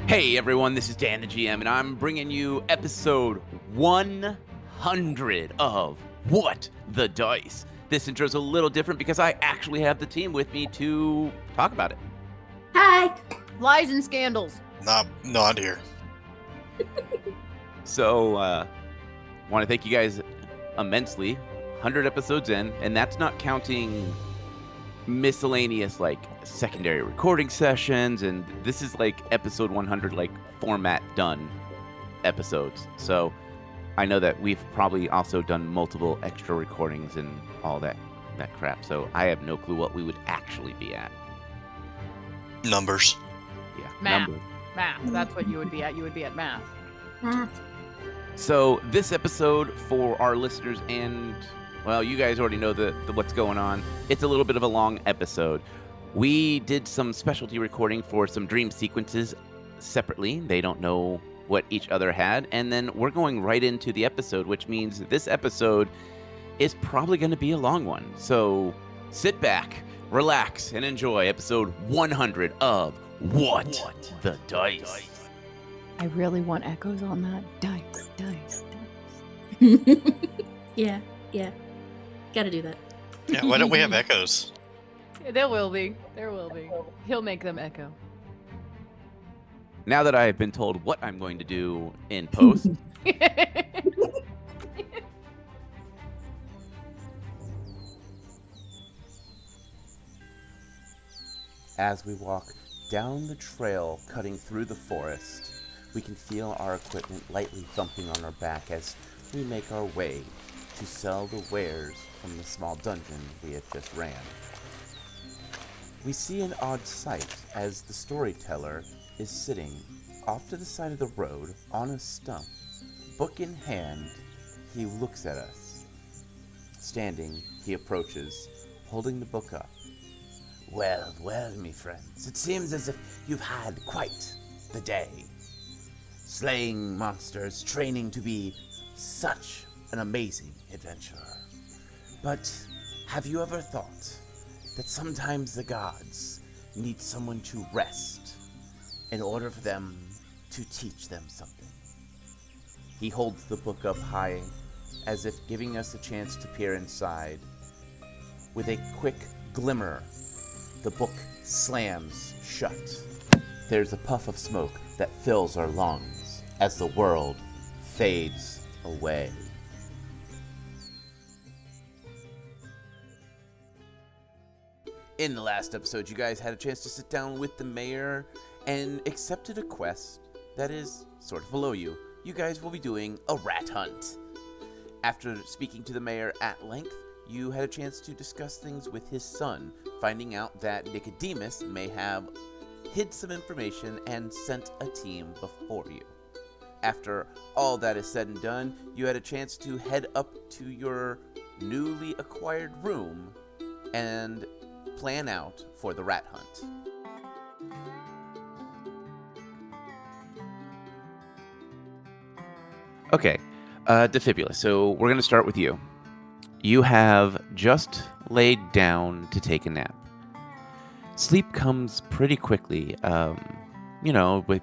Hey everyone, this is Dan the GM, and I'm bringing you episode 100 of What the Dice. This intro's a little different because I actually have the team with me to talk about it. Hi. Lies and scandals. Not here. So, want to thank you guys immensely. 100 episodes in, and that's not counting miscellaneous like secondary recording sessions, and this is like episode 100 like format done episodes. So I know that we've probably also done multiple extra recordings and all that crap, so I have no clue what we would actually be at. Numbers. Yeah, Math. numbers. Math. That's what you would be at. You would be at math. So this episode, for our listeners, and well, you guys already know the what's going on. It's a little bit of a long episode. We did some specialty recording for some dream sequences separately. They don't know what each other had. And then we're going right into the episode, which means this episode is probably going to be a long one. So sit back, relax, and enjoy episode 100 of What the Dice. I really want echoes on that. Dice, dice, dice. Yeah. Gotta do that. Yeah, why don't we have echoes? There will be. There will be. He'll make them echo. Now that I have been told what I'm going to do in post, as we walk down the trail cutting through the forest, we can feel our equipment lightly thumping on our back as we make our way to sell the wares from the small dungeon we had just ran. We see an odd sight as the storyteller is sitting off to the side of the road on a stump. Book in hand, he looks at us. Standing, he approaches, holding the book up. Well, me friends, it seems as if you've had quite the day. Slaying monsters, training to be such an amazing adventurer. But have you ever thought that sometimes the gods need someone to rest in order for them to teach them something? He holds the book up high, as if giving us a chance to peer inside. With a quick glimmer, the book slams shut. There's a puff of smoke that fills our lungs as the world fades away. In the last episode, you guys had a chance to sit down with the mayor and accepted a quest that is sort of below you. You guys will be doing a rat hunt. After speaking to the mayor at length, you had a chance to discuss things with his son, finding out that Nicodemus may have hid some information and sent a team before you. After all that is said and done, you had a chance to head up to your newly acquired room and plan out for the rat hunt. Okay, Defibula, so we're going to start with you. You have just laid down to take a nap. Sleep comes pretty quickly,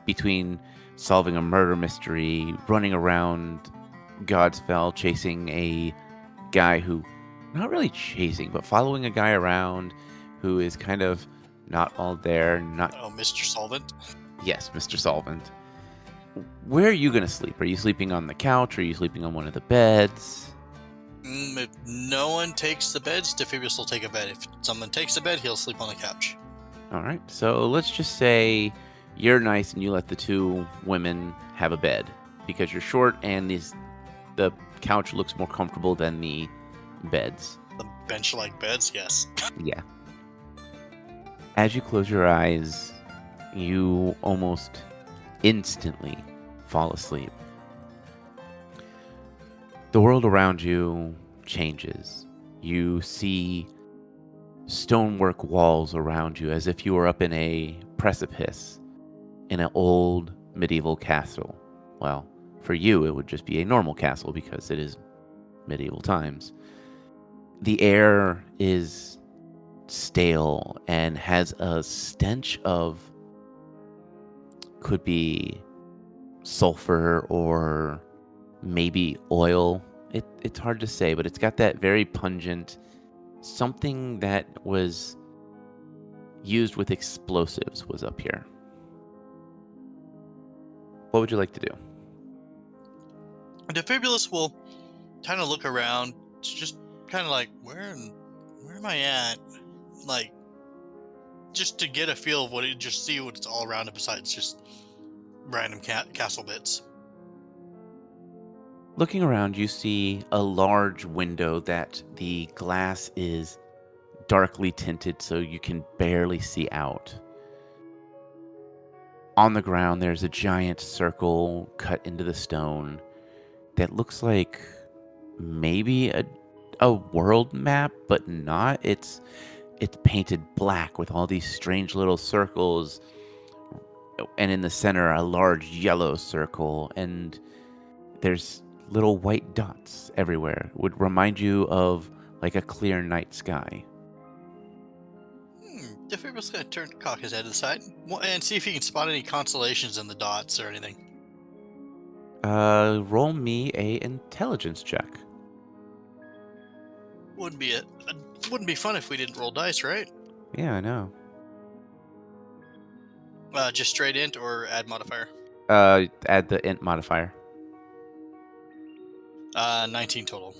between solving a murder mystery, running around Godsfell, chasing a guy who, not really chasing, but following a guy around who is kind of not all there, Oh, Mr. Solvent? Yes, Mr. Solvent. Where are you going to sleep? Are you sleeping on the couch? Or are you sleeping on one of the beds? If no one takes the beds, Defibulus will take a bed. If someone takes the bed, he'll sleep on the couch. All right, so let's just say you're nice and you let the two women have a bed because you're short and the couch looks more comfortable than the beds. The bench-like beds, yes. Yeah. As you close your eyes, you almost instantly fall asleep. The world around you changes. You see stonework walls around you as if you were up in a precipice in an old medieval castle. Well, For you, it would just be a normal castle because it is medieval times. The air is stale and has a stench of, could be sulfur or maybe oil. It's hard to say, but it's got that very pungent, something that was used with explosives was up here. What would you like to do? Defibulous will kind of look around, just kind of like, where am I at? Like, just to get a feel of what it, just see what's all around it besides just random castle bits. Looking around, you see a large window that the glass is darkly tinted so you can barely see out. On the ground, there's a giant circle cut into the stone that looks like maybe a world map, but not. It's painted black with all these strange little circles, and in the center, a large yellow circle, and there's little white dots everywhere. Would remind you of like a clear night sky. Defibulous gonna cock his head to the side and see if he can spot any constellations in the dots or anything. Roll me a intelligence check. Wouldn't be fun if we didn't roll dice, right? Yeah, I know. Just straight int or add modifier. Add the int modifier. 19 total.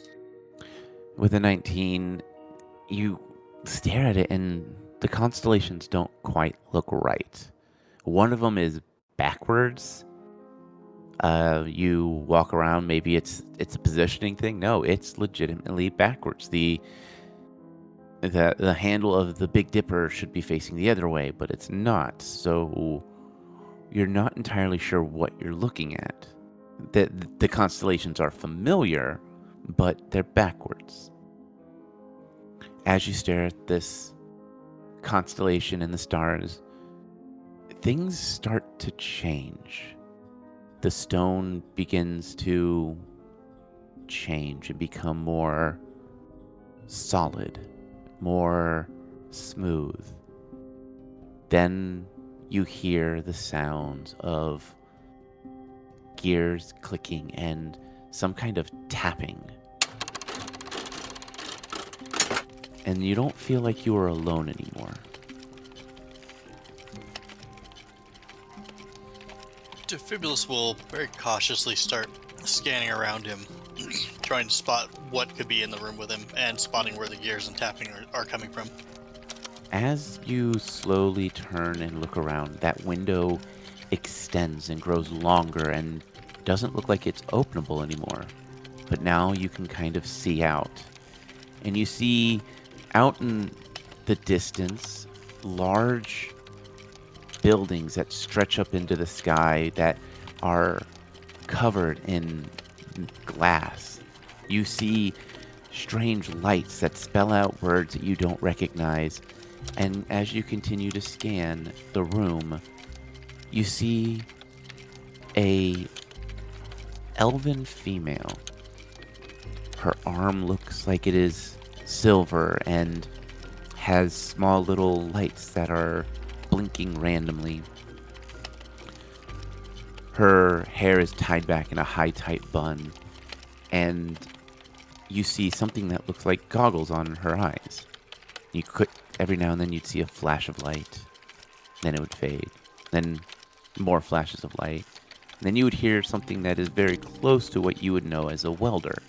With a 19, you stare at it and the constellations don't quite look right. One of them is backwards. You walk around, maybe it's a positioning thing. No, it's legitimately backwards. The handle of the Big Dipper should be facing the other way, but it's not. So you're not entirely sure what you're looking at. The constellations are familiar, but they're backwards. As you stare at this constellation and the stars, things start to change. The stone begins to change and become more solid, more smooth. Then you hear the sounds of gears clicking and some kind of tapping. And you don't feel like you are alone anymore. Defibulous will very cautiously start scanning around him, trying to spot what could be in the room with him and spotting where the gears and tapping are coming from. As you slowly turn and look around, that window extends and grows longer and doesn't look like it's openable anymore. But now you can kind of see out. And you see out in the distance large buildings that stretch up into the sky that are covered in glass. You see strange lights that spell out words that you don't recognize. And as you continue to scan the room, you see a elven female. Her arm looks like it is silver and has small little lights that are blinking randomly. Her hair is tied back in a high tight bun, and you see something that looks like goggles on her eyes. You could, every now and then you'd see a flash of light, then it would fade, then more flashes of light. And then you would hear something that is very close to what you would know as a welder.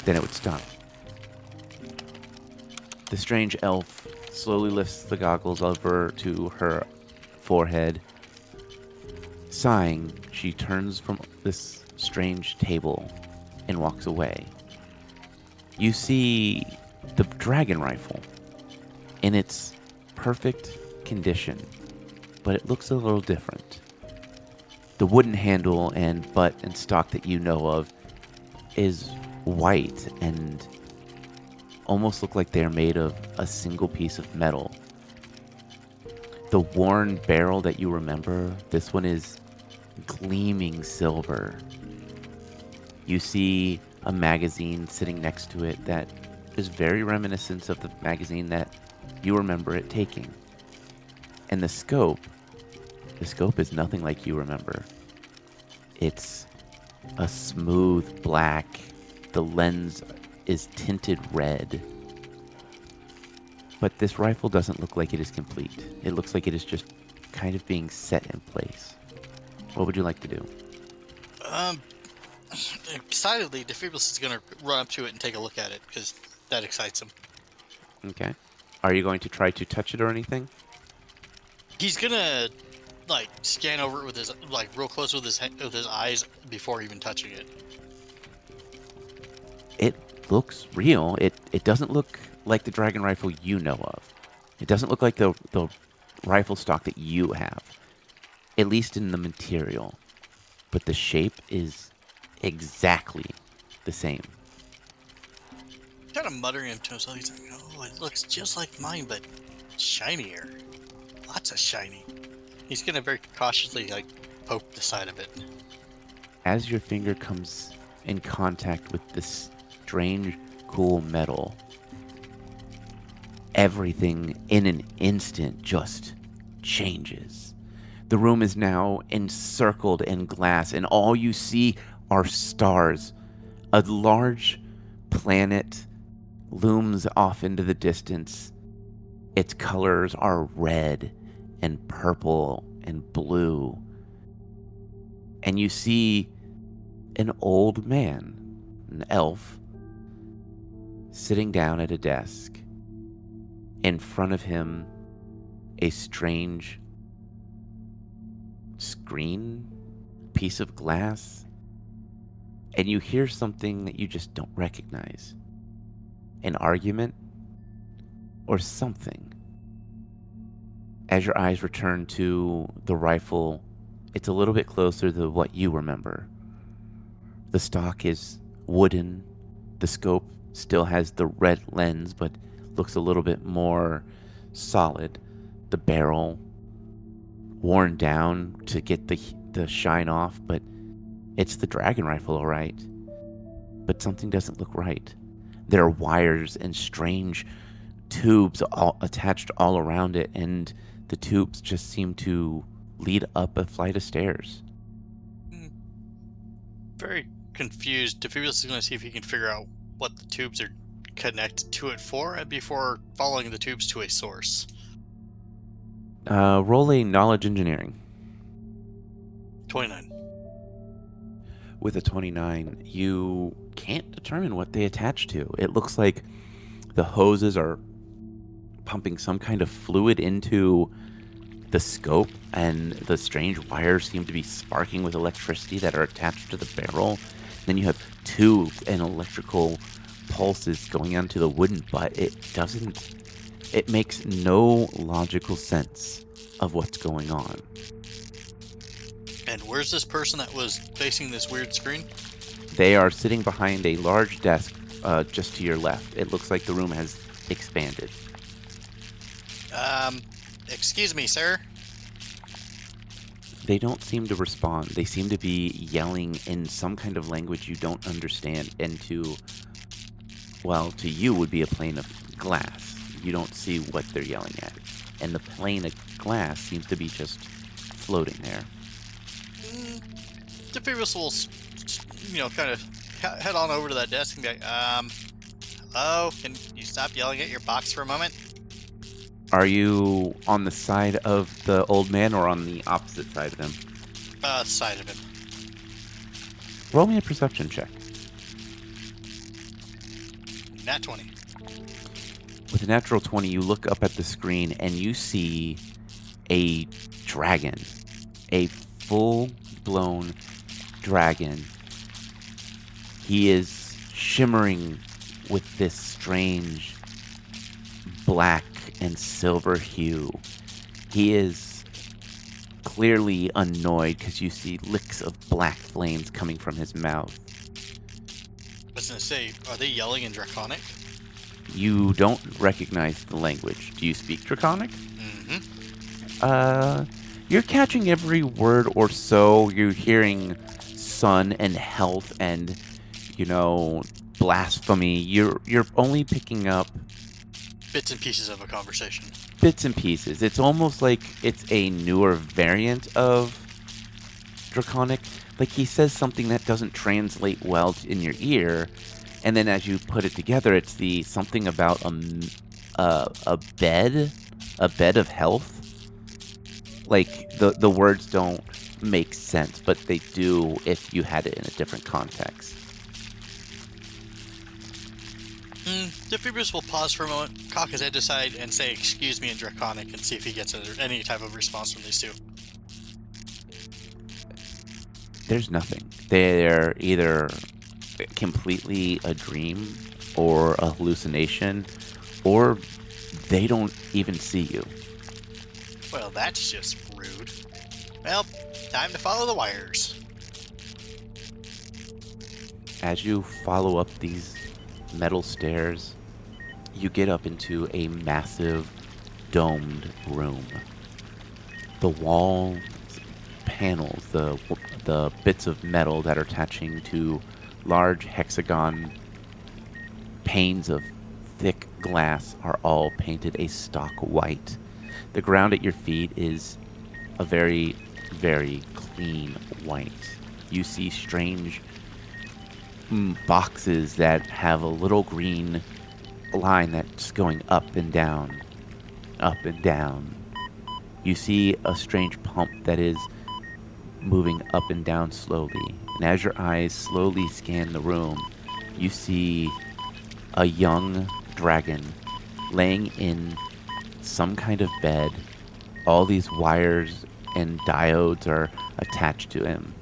Then it would stop. The strange elf slowly lifts the goggles over to her forehead. Sighing, she turns from this strange table and walks away. You see the dragon rifle in its perfect condition, but it looks a little different. The wooden handle and butt and stock that you know of is white and almost look like they're made of a single piece of metal. The worn barrel that you remember, this one is gleaming silver. You see a magazine sitting next to it that is very reminiscent of the magazine that you remember it taking. And the scope is nothing like you remember. It's a smooth black. The lens is tinted red. But this rifle doesn't look like it is complete. It looks like it is just kind of being set in place. What would you like to do? Excitedly, Defibulus is going to run up to it and take a look at it because that excites him. Okay. Are you going to try to touch it or anything? He's going to scan over it with his real close with his eyes before even touching it. It looks real. It doesn't look like the dragon rifle you know of. It doesn't look like the rifle stock that you have, at least in the material. But the shape is exactly the same. Kind of muttering to himself, he's like, "Oh, it looks just like mine, but shinier. Lots of shiny." He's gonna very cautiously poke the side of it. As your finger comes in contact with this strange, cool metal, everything in an instant just changes. The room is now encircled in glass, and all you see are stars. A large planet looms off into the distance. Its colors are red and purple and blue. And you see an old man, an elf, sitting down at a desk. In front of him, a strange screen, piece of glass, and you hear something that you just don't recognize. An argument or something. As your eyes return to the rifle, it's a little bit closer to what you remember. The stock is wooden. The scope still has the red lens, but looks a little bit more solid. The barrel worn down to get the shine off, but it's the dragon rifle, all right. But something doesn't look right. There are wires and strange tubes all attached all around it, and the tubes just seem to lead up a flight of stairs. Very confused. Defibulus is going to see if he can figure out what the tubes are connected to it for before following the tubes to a source. Roll a knowledge engineering. 29. With a 29, you can't determine what they attach to. It looks like the hoses are pumping some kind of fluid into the scope, and the strange wires seem to be sparking with electricity that are attached to the barrel. Then you have tubes and electrical pulses going onto the wooden butt. It makes no logical sense of what's going on. And where's this person that was facing this weird screen? They are sitting behind a large desk just to your left. It looks like the room has expanded. Excuse me, sir. They don't seem to respond. They seem to be yelling in some kind of language you don't understand, and to you would be a plane of glass. You don't see what they're yelling at. And the plane of glass seems to be just floating there. Defibulus will, kind of head on over to that desk and be like, hello, can you stop yelling at your box for a moment? Are you on the side of the old man or on the opposite side of him? Side of him. Roll me a perception check. Nat 20. With a natural 20, you look up at the screen and you see a dragon. A full-blown dragon. He is shimmering with this strange black and silver hue. He is clearly annoyed because you see licks of black flames coming from his mouth. I was going to say, are they yelling in Draconic? You don't recognize the language. Do you speak Draconic? Mm-hmm. You're catching every word or so. You're hearing sun and health and, blasphemy. You're only picking up Bits and pieces of a conversation. bits and pieces. It's almost like it's a newer variant of Draconic. Like he says something that doesn't translate well in your ear, and then as you put it together, it's the something about a bed of health. Like the words don't make sense, but they do if you had it in a different context. Defibrius will pause for a moment, cock his head to side, and say "excuse me" in Draconic, and see if he gets any type of response from these two. There's nothing. They're either completely a dream or a hallucination, or they don't even see you. Well, that's just rude. Well, time to follow the wires. As you follow up these metal stairs, you get up into a massive domed room. The wall panels, the bits of metal that are attaching to large hexagon panes of thick glass are all painted a stock white. The ground at your feet is a very, very clean white. You see strange boxes that have a little green line that's going up and down, up and down. You see a strange pump that is moving up and down slowly. And as your eyes slowly scan the room, you see a young dragon laying in some kind of bed. All these wires and diodes are attached to him.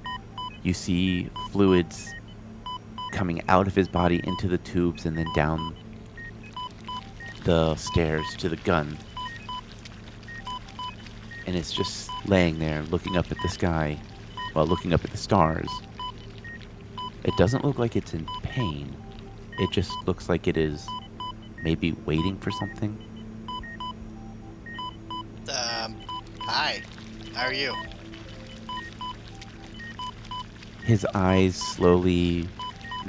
You see fluids coming out of his body into the tubes and then down the stairs to the gun. And it's just laying there looking up at the sky, looking up at the stars. It doesn't look like it's in pain. It just looks like it is maybe waiting for something. Hi. How are you? His eyes slowly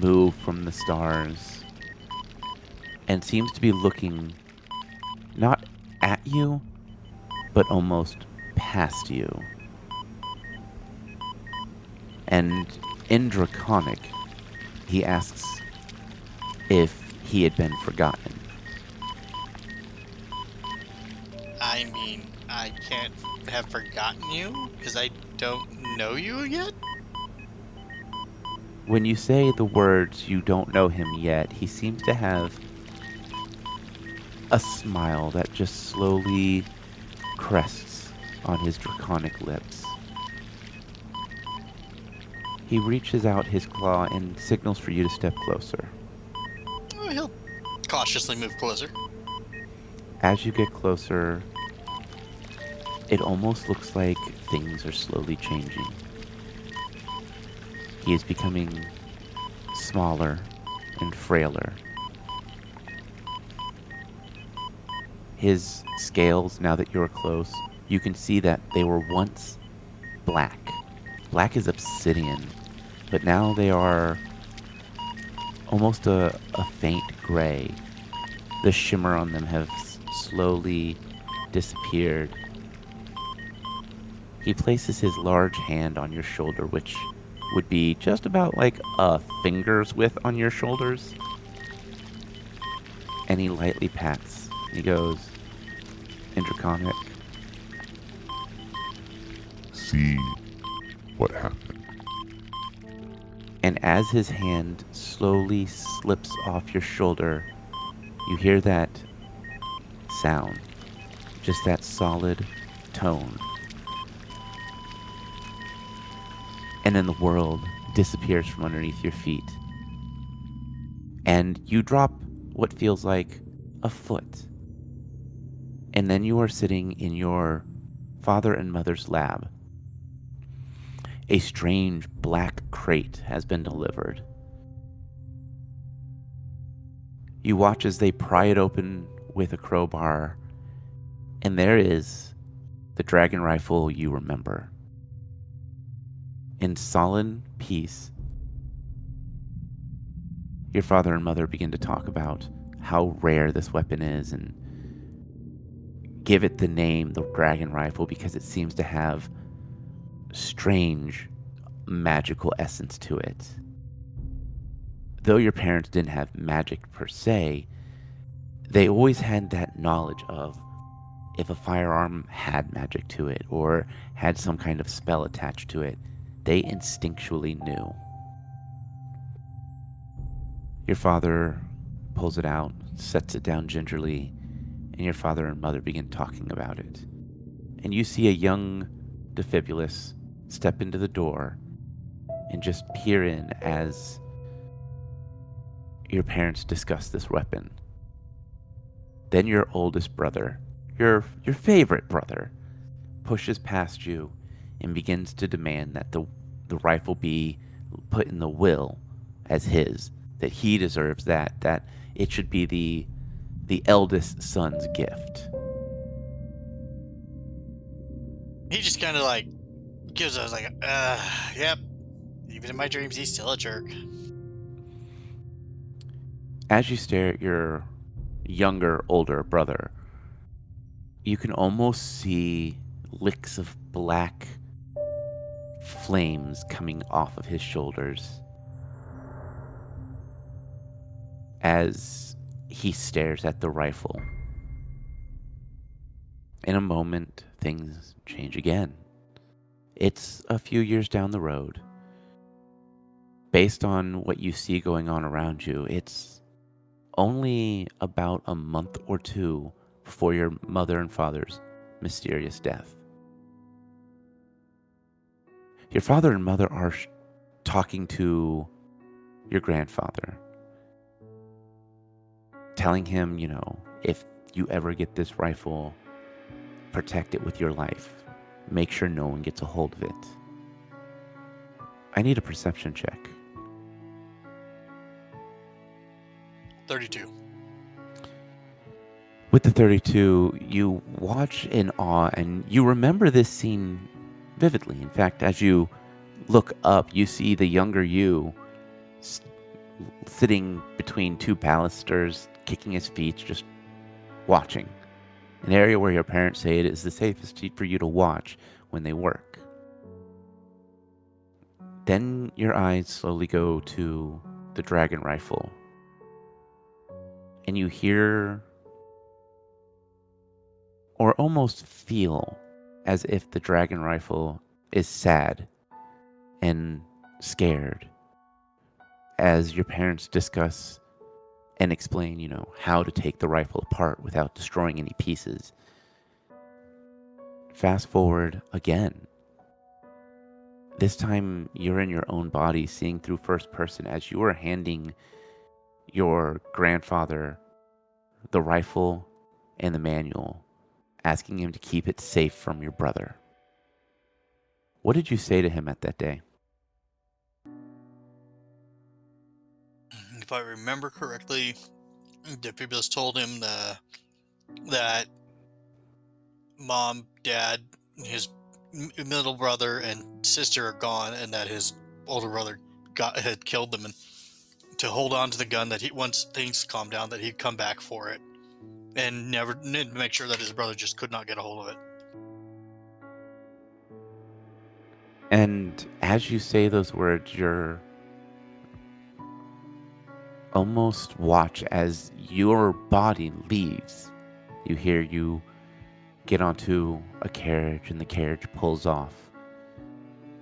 move from the stars and seems to be looking not at you, but almost past you. And in Draconic, he asks if he had been forgotten. I mean, I can't have forgotten you, because I don't know you yet? When you say the words "you don't know him yet," he seems to have a smile that just slowly crests on his draconic lips. He reaches out his claw and signals for you to step closer. Oh, he'll cautiously move closer. As you get closer, it almost looks like things are slowly changing. He is becoming smaller and frailer. His scales, now that you're close, you can see that they were once black. Black as obsidian, but now they are almost a faint gray. The shimmer on them has slowly disappeared. He places his large hand on your shoulder, which would be just about like a finger's width on your shoulders. And he lightly pats. He goes, in Draconic, "See what happened." and as his hand slowly slips off your shoulder, you hear that sound, just that solid tone. And then the world disappears from underneath your feet. And you drop what feels like a foot. And then you are sitting in your father and mother's lab. A strange black crate has been delivered. You watch as they pry it open with a crowbar, and there is the dragon rifle you remember. In sullen peace, your father and mother begin to talk about how rare this weapon is and give it the name the dragon rifle because it seems to have strange magical essence to it. Though your parents didn't have magic per se, they always had that knowledge of if a firearm had magic to it or had some kind of spell attached to it, they instinctually knew. Your father pulls it out, sets it down gingerly, and your father and mother begin talking about it. And you see a young Defibulus step into the door and just peer in as your parents discuss this weapon. Then your oldest brother, your favorite brother, pushes past you and begins to demand that the rifle be put in the will as his, that he deserves that it should be the eldest son's gift. He just kind of like gives us like, yep. Even in my dreams, he's still a jerk. As you stare at your younger, older brother, you can almost see licks of black flames coming off of his shoulders as he stares at the rifle. In a moment, things change again. It's a few years down the road. Based on what you see going on around you, it's only about a month or two before your mother and father's mysterious death. Your father and mother are talking to your grandfather, telling him, if you ever get this rifle, protect it with your life. Make sure no one gets a hold of it. I need a perception check. 32. With the 32, you watch in awe and you remember this scene vividly. In fact, as you look up, you see the younger you sitting between two balusters, kicking his feet, just watching. An area where your parents say it is the safest for you to watch when they work. Then your eyes slowly go to the dragon rifle. And you hear or almost feel as if the dragon rifle is sad and scared as your parents discuss and explain, how to take the rifle apart without destroying any pieces. Fast forward again. This time you're in your own body, seeing through first person as you are handing your grandfather the rifle and the manual, asking him to keep it safe from your brother. What did you say to him at that day? If I remember correctly, Defibulus told him that mom, dad, his middle brother, and sister are gone, and that his older brother had killed them, and to hold on to the gun, that once things calmed down, that he'd come back for it, and never make sure that his brother just could not get a hold of it. And as you say those words, you're almost watch as your body leaves. You hear you get onto a carriage and the carriage pulls off.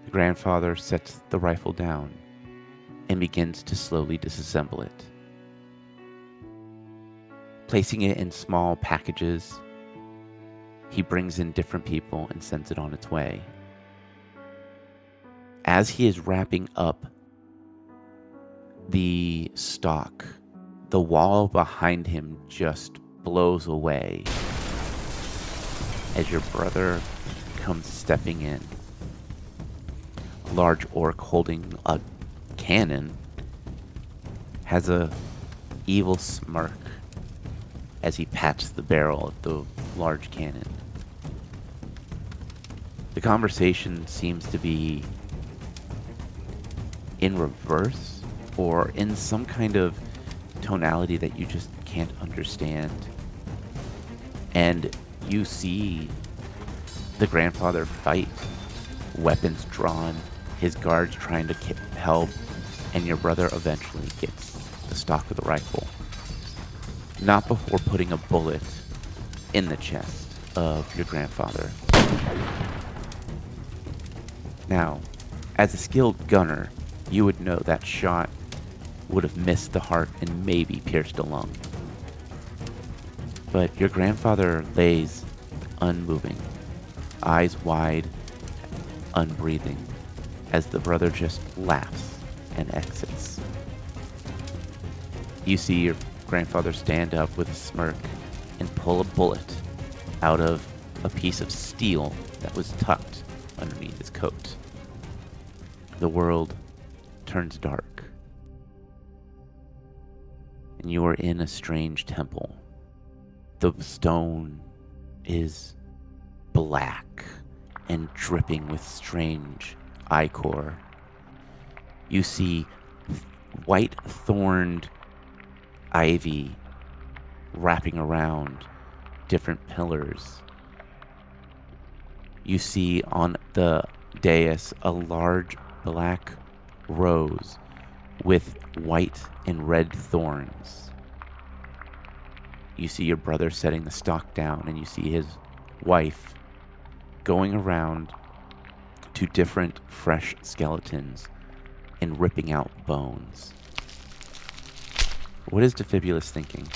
The grandfather sets the rifle down and begins to slowly disassemble it. Placing it in small packages, he brings in different people and sends it on its way. As he is wrapping up the stock, the wall behind him just blows away as your brother comes stepping in. A large orc holding a cannon has a evil smirk as he pats the barrel of the large cannon. The conversation seems to be in reverse or in some kind of tonality that you just can't understand. And you see the grandfather fight, weapons drawn, his guards trying to help, and your brother eventually gets the stock of the rifle. Not before putting a bullet in the chest of your grandfather. Now, as a skilled gunner, you would know that shot would have missed the heart and maybe pierced a lung. But your grandfather lays unmoving, eyes wide, unbreathing, as the brother just laughs and exits. You see your grandfather stand up with a smirk and pull a bullet out of a piece of steel that was tucked underneath his coat. The world turns dark, and you are in a strange temple. The stone is black and dripping with strange ichor. You see white thorned ivy wrapping around different pillars. You see on the dais a large black rose with white and red thorns. You see your brother setting the stock down, and you see his wife going around to different fresh skeletons and ripping out bones. What is Defibulus thinking?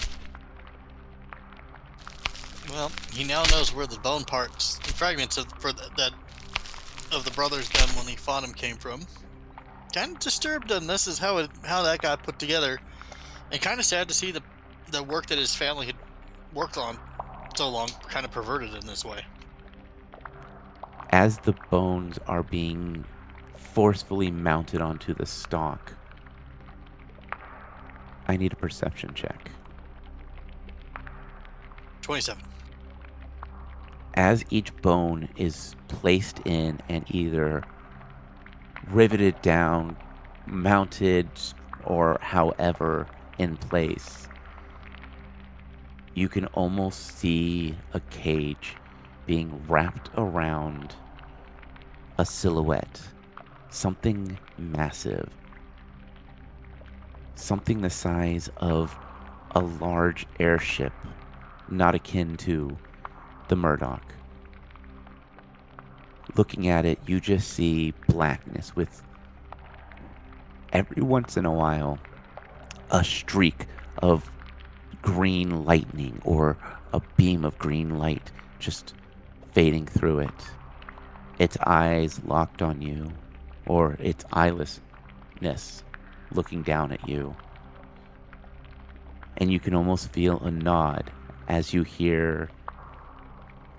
Well, he now knows where the bone parts and fragments of the brother's gun when he fought him came from. Kind of disturbed, and this is how that got put together. And kind of sad to see the work that his family had worked on so long kind of perverted in this way. As the bones are being forcefully mounted onto the stalk, I need a perception check. 27. As each bone is placed in and either riveted down, mounted, or however in place, you can almost see a cage being wrapped around a silhouette. Something massive. Something the size of a large airship, not akin to the Murdoch. Looking at it, you just see blackness with, every once in a while, a streak of green lightning or a beam of green light just fading through it. Its eyes locked on you, or its eyelessness looking down at you. And you can almost feel a nod as you hear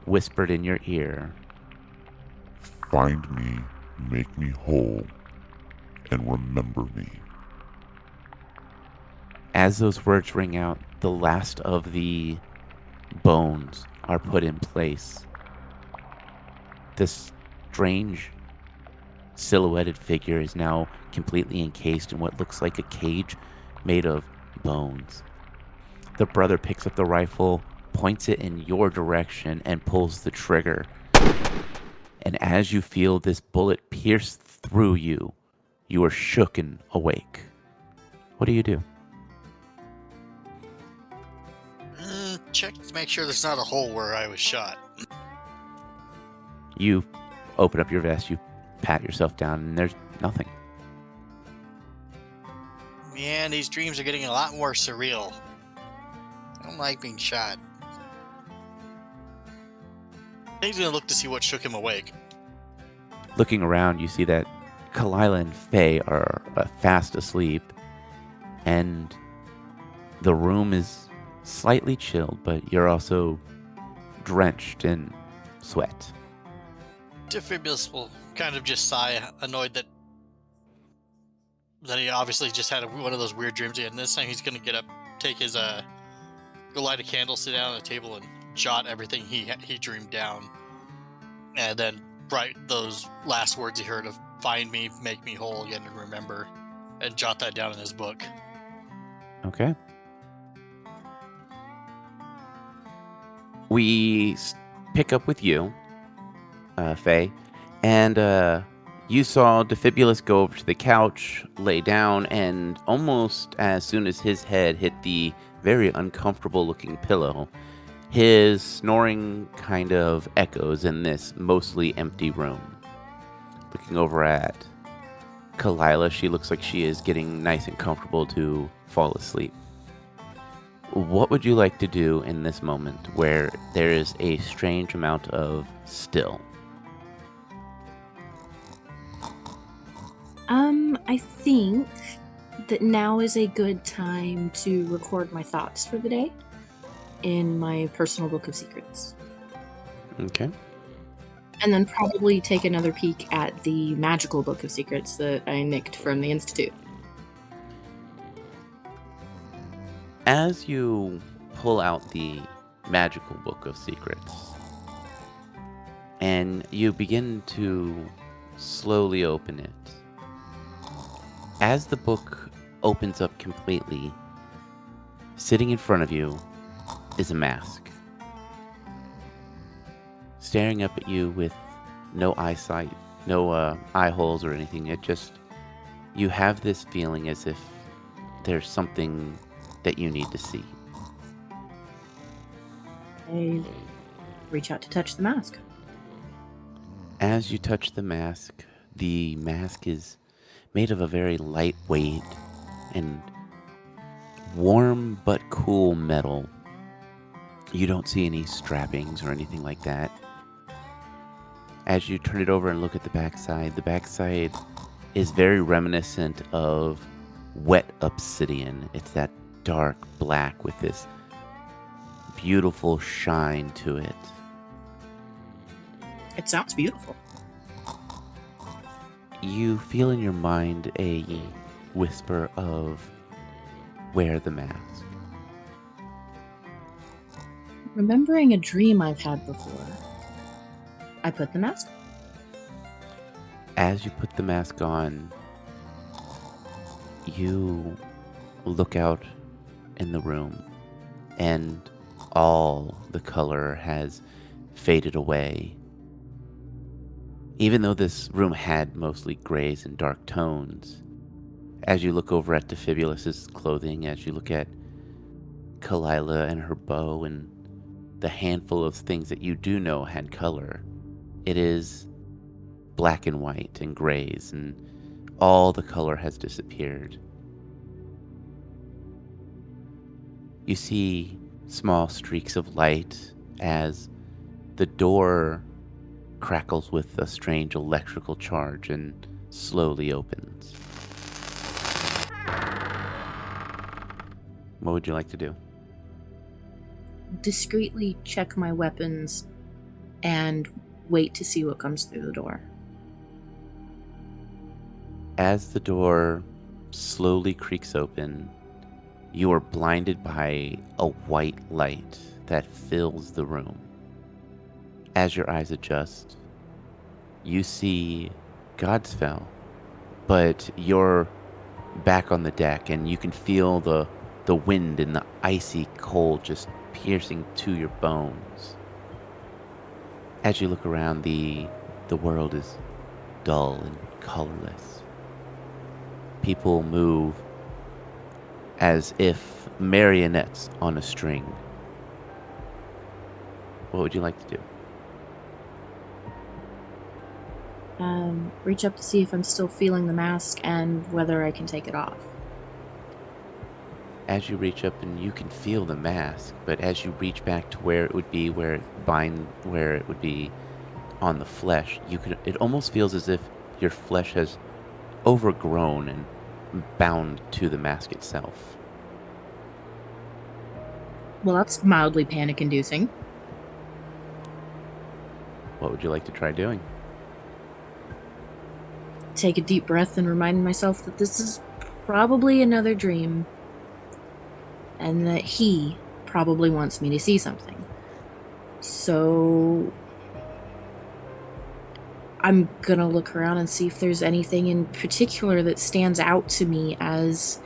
whispered in your ear, Find me, make me whole, and remember me. As those words ring out, the last of the bones are put in place. This strange silhouetted figure is now completely encased in what looks like a cage made of bones. The brother picks up the rifle, points it in your direction, and pulls the trigger. And as you feel this bullet pierce through you, you are shooken awake. What do you do? Check to make sure there's not a hole where I was shot. You open up your vest, you pat yourself down, and there's nothing. Man, these dreams are getting a lot more surreal. I don't like being shot. He's gonna look to see what shook him awake. Looking around, you see that Kalila and Faye are fast asleep, and the room is slightly chilled, but you're also drenched in sweat. Defibulus will kind of just sigh, annoyed that he obviously just had one of those weird dreams he had. And this time he's gonna get up, take his go light a candle, sit down at a table, and jot everything he dreamed down, and then write those last words he heard of "find me, make me whole again, and remember," and jot that down in his book. Okay. We pick up with you, Faye, and you saw Defibulus go over to the couch, lay down, and almost as soon as his head hit the very uncomfortable-looking pillow, his snoring kind of echoes in this mostly empty room. Looking over at Kalila, she looks like she is getting nice and comfortable to fall asleep. What would you like to do in this moment where there is a strange amount of still? I think that now is a good time to record my thoughts for the day in my personal book of secrets. Okay. And then probably take another peek at the magical book of secrets that I nicked from the Institute. As you pull out the magical book of secrets, and you begin to slowly open it, as the book opens up completely, sitting in front of you is a mask. Staring up at you with no eyesight, no eye holes or anything. You have this feeling as if there's something that you need to see. I reach out to touch the mask. As you touch the mask is made of a very lightweight and warm but cool metal. You don't see any strappings or anything like that. As you turn it over and look at the backside is very reminiscent of wet obsidian. It's that dark black with this beautiful shine to it. It sounds beautiful. You feel in your mind a whisper of wear the mask. Remembering a dream I've had before, I put the mask on. As you put the mask on, you look out in the room and all the color has faded away. Even though this room had mostly grays and dark tones, as you look over at Defibulus's clothing, as you look at Kalila and her bow and the handful of things that you do know had color, it is black and white and grays, and all the color has disappeared. You see small streaks of light as the door crackles with a strange electrical charge and slowly opens. What would you like to do? Discreetly check my weapons and wait to see what comes through the door. As the door slowly creaks open, you are blinded by a white light that fills the room. As your eyes adjust, you see Godspell, but you're back on the deck and you can feel the wind and the icy cold just piercing to your bones. As you look around, the world is dull and colorless. People move as if marionettes on a string. What would you like to do? Reach up to see if I'm still feeling the mask and whether I can take it off. As you reach up and you can feel the mask, but as you reach back to where it would be, where it would be on the flesh, it almost feels as if your flesh has overgrown and bound to the mask itself. Well, that's mildly panic-inducing. What would you like to try doing? Take a deep breath and remind myself that this is probably another dream, and that he probably wants me to see something. So I'm gonna look around and see if there's anything in particular that stands out to me as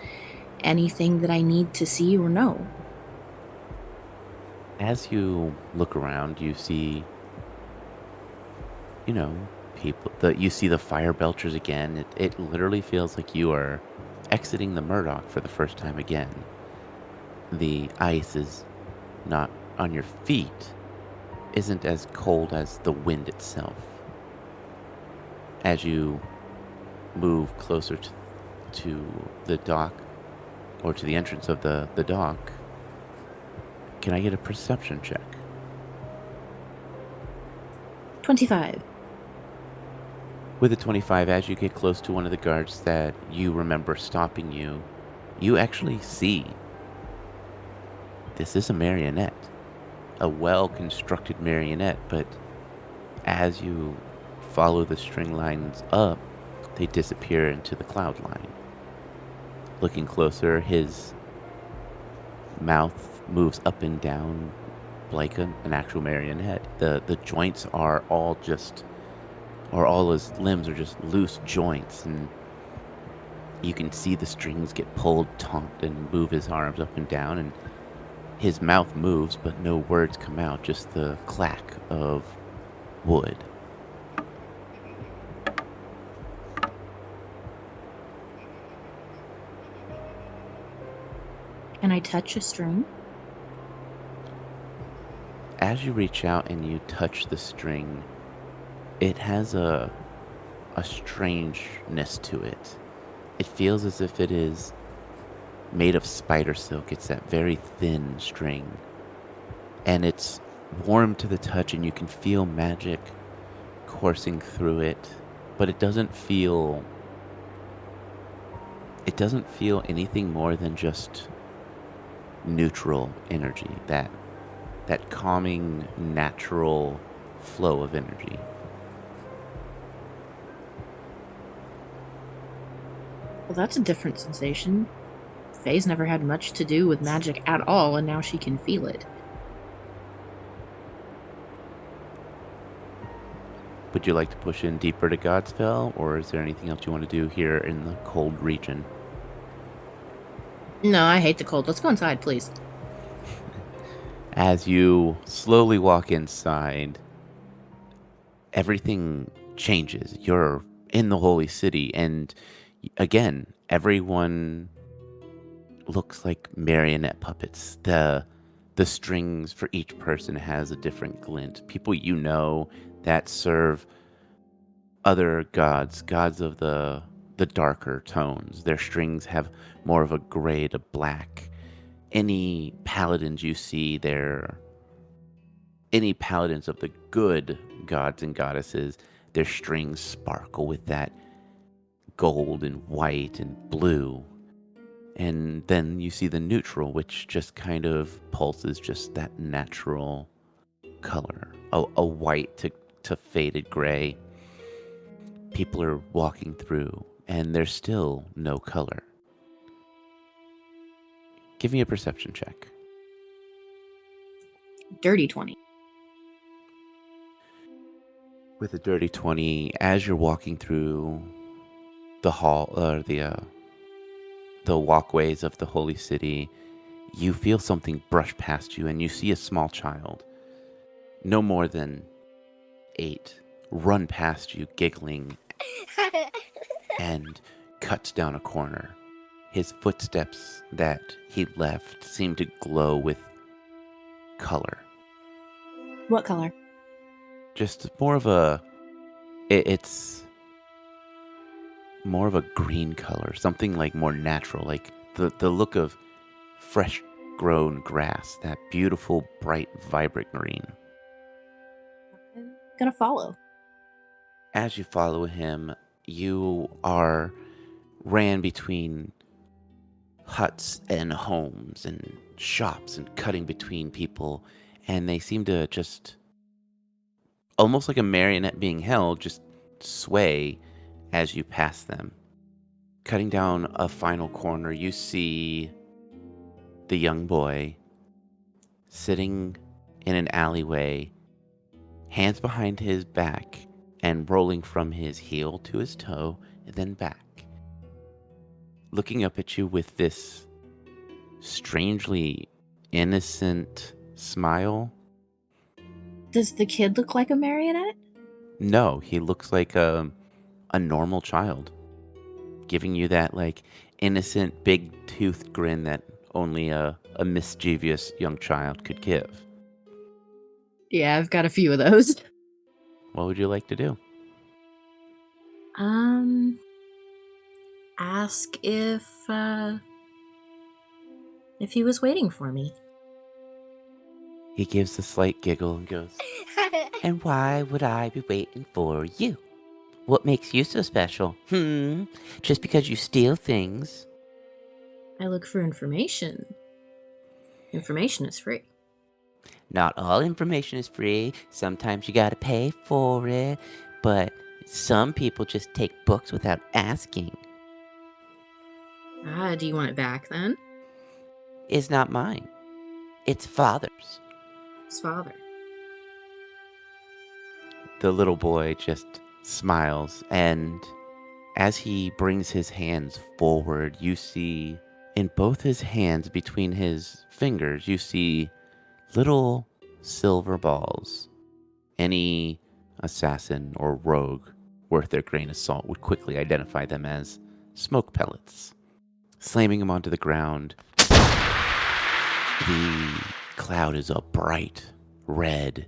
anything that I need to see or know. As you look around, you see, people. You see the fire belchers again. It literally feels like you are exiting the Murdoch for the first time again. The ice is not on your feet, isn't as cold as the wind itself. As you move closer to the dock, or to the entrance of the dock, can I get a perception check? 25. With a 25, as you get close to one of the guards that you remember stopping you, you actually see this is a marionette. A well-constructed marionette, but as you follow the string lines up, they disappear into the cloud line. Looking closer, his mouth moves up and down like an actual marionette. The joints are all his limbs are just loose joints, and you can see the strings get pulled taut and move his arms up and down, and his mouth moves, but no words come out, just the clack of wood. Can I touch a string? As you reach out and you touch the string, it has a strangeness to it. It feels as if it is made of spider silk. It's that very thin string. And it's warm to the touch, and you can feel magic coursing through it. But it doesn't feel anything more than just neutral energy. That calming, natural flow of energy. Well, that's a different sensation. Faye's never had much to do with magic at all, and now she can feel it. Would you like to push in deeper to Godspell, or is there anything else you want to do here in the cold region? No, I hate the cold. Let's go inside, please. As you slowly walk inside, everything changes. You're in the holy city, and again, everyone looks like marionette puppets. The strings for each person has a different glint. People that serve other gods of the darker tones. Their strings have more of a gray to black. Any paladins you see there, any paladins of the good gods and goddesses, their strings sparkle with that gold and white and blue. And then you see the neutral, which just kind of pulses just that natural color, a white to faded gray. People are walking through, and there's still no color. Give me a perception check. Dirty 20. With a dirty 20, as you're walking through the hall, or the walkways of the holy city, you feel something brush past you, and you see a small child, no more than 8, run past you, giggling, and cuts down a corner. His footsteps that he left seem to glow with color. What color? Just more of it's more of a green color, something like more natural, like the look of fresh grown grass, that beautiful, bright, vibrant green. I'm gonna follow. As you follow him, you ran between huts and homes and shops and cutting between people, and they seem to just, almost like a marionette being held, just sway as you pass them. Cutting down a final corner, you see the young boy sitting in an alleyway, hands behind his back, and rolling from his heel to his toe and then back, looking up at you with this strangely innocent smile. Does the kid look like a marionette? No, he looks like a normal child, giving you that like innocent big toothed grin that only a mischievous young child could give. Yeah, I've got a few of those. What would you like to do? Ask if he was waiting for me. He gives a slight giggle and goes, "And why would I be waiting for you? What makes you so special? Just because you steal things?" I look for information. Information is free. Not all information is free. Sometimes you gotta pay for it. But some people just take books without asking. Do you want it back then? It's not mine. It's father's. His father. The little boy just smiles, and as he brings his hands forward, you see in both his hands, between his fingers, you see little silver balls. Any assassin or rogue worth their grain of salt would quickly identify them as smoke pellets. Slamming them onto the ground, the cloud is a bright red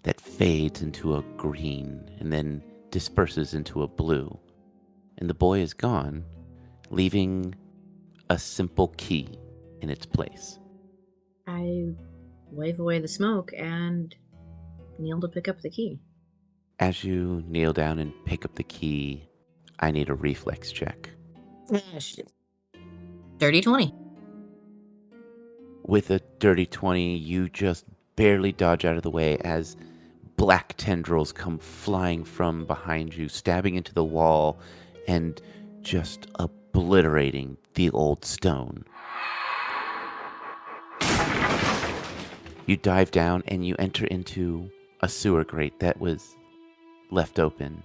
that fades into a green and then disperses into a blue. And the boy is gone, leaving a simple key in its place. I wave away the smoke and kneel to pick up the key. As you kneel down and pick up the key, I need a reflex check. Dirty 20. With a dirty 20, you just barely dodge out of the way as black tendrils come flying from behind you, stabbing into the wall and just obliterating the old stone. You dive down and you enter into a sewer grate that was left open,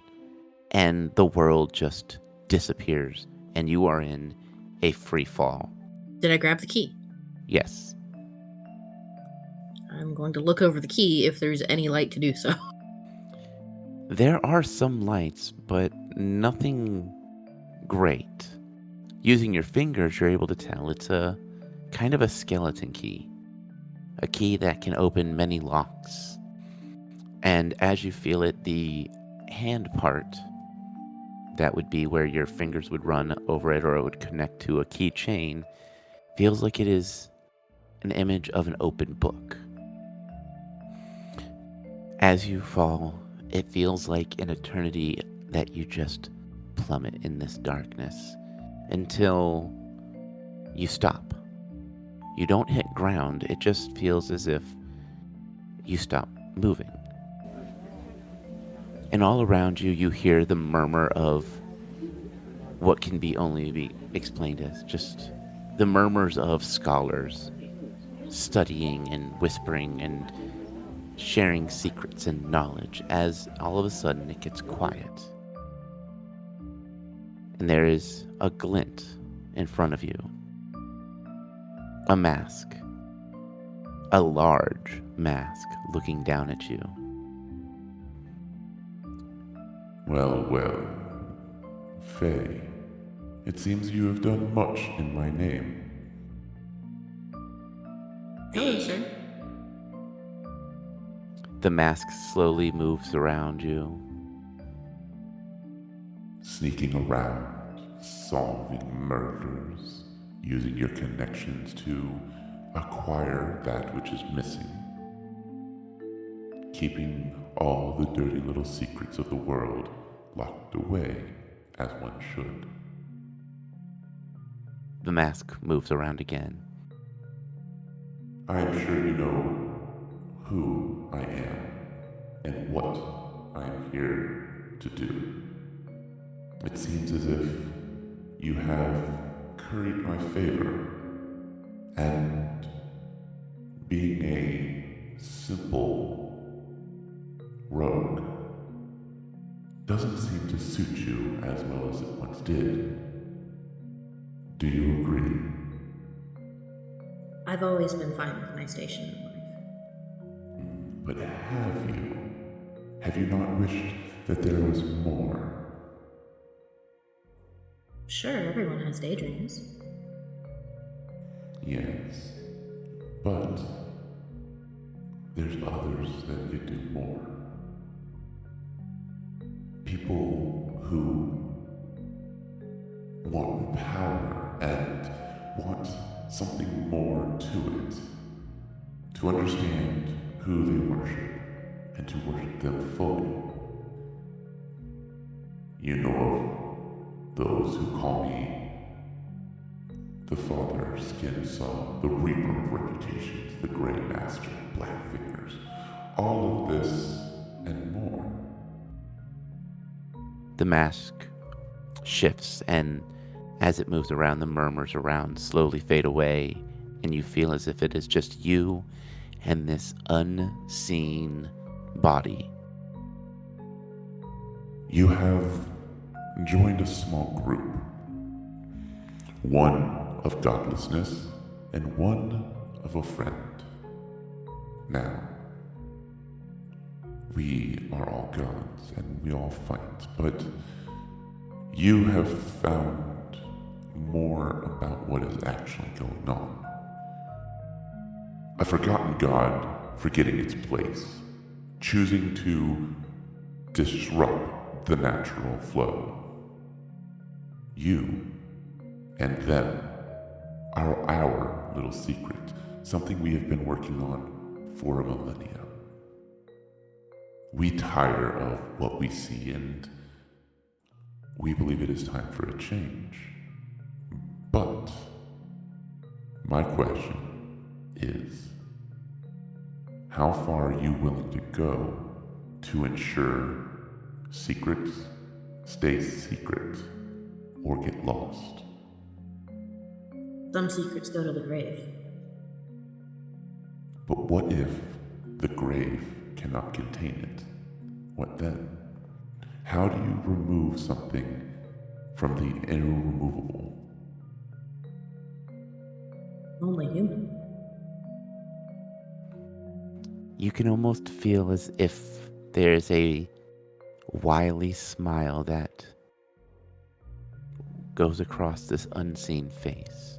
and the world just disappears, and you are in a free fall. Did I grab the key? Yes. I'm going to look over the key if there's any light to do so. There are some lights, but nothing great. Using your fingers, you're able to tell it's a kind of a skeleton key. A key that can open many locks. And as you feel it, the hand part, that would be where your fingers would run over it or it would connect to a keychain, feels like it is an image of an open book. As you fall, it feels like an eternity that you just plummet in this darkness until you stop. You don't hit ground, it just feels as if you stop moving. And all around you, you hear the murmur of what can only be explained as just the murmurs of scholars studying and whispering and sharing secrets and knowledge, as all of a sudden it gets quiet. And there is a glint in front of you. A mask. A large mask looking down at you. Well, well. Faye, it seems you have done much in my name. Hello, sir. The mask slowly moves around you. Sneaking around, solving murders, using your connections to acquire that which is missing. Keeping all the dirty little secrets of the world locked away, as one should. The mask moves around again. I am sure you know who I am and what I am here to do. It seems as if you have curried my favor, and being a simple rogue, to suit you as well as it once did. Do you agree? I've always been fine with my station in life. But have you? Have you not wished that there was more? Sure, everyone has daydreams. Yes, but there's others that could do more. People who want power and want something more to it, to understand who they worship and to worship them fully. You know of those who call me the Father Skin Saw, the Reaper of Reputations, the Grey Master, Black Fingers, all of this and more. The mask shifts, and as it moves around, the murmurs around slowly fade away, and you feel as if it is just you and this unseen body. You have joined a small group, one of godlessness and one of a friend. Now, we are all gods and we all fight, but you have found more about what is actually going on. A forgotten god forgetting its place, choosing to disrupt the natural flow. You and them are our little secret, something we have been working on for a millennia. We tire of what we see and we believe it is time for a change. But my question is, how far are you willing to go to ensure secrets stay secret or get lost? Some secrets go to the grave. But what if the grave cannot contain it? What then? How do you remove something from the irremovable? Only human. You can almost feel as if there's a wily smile that goes across this unseen face.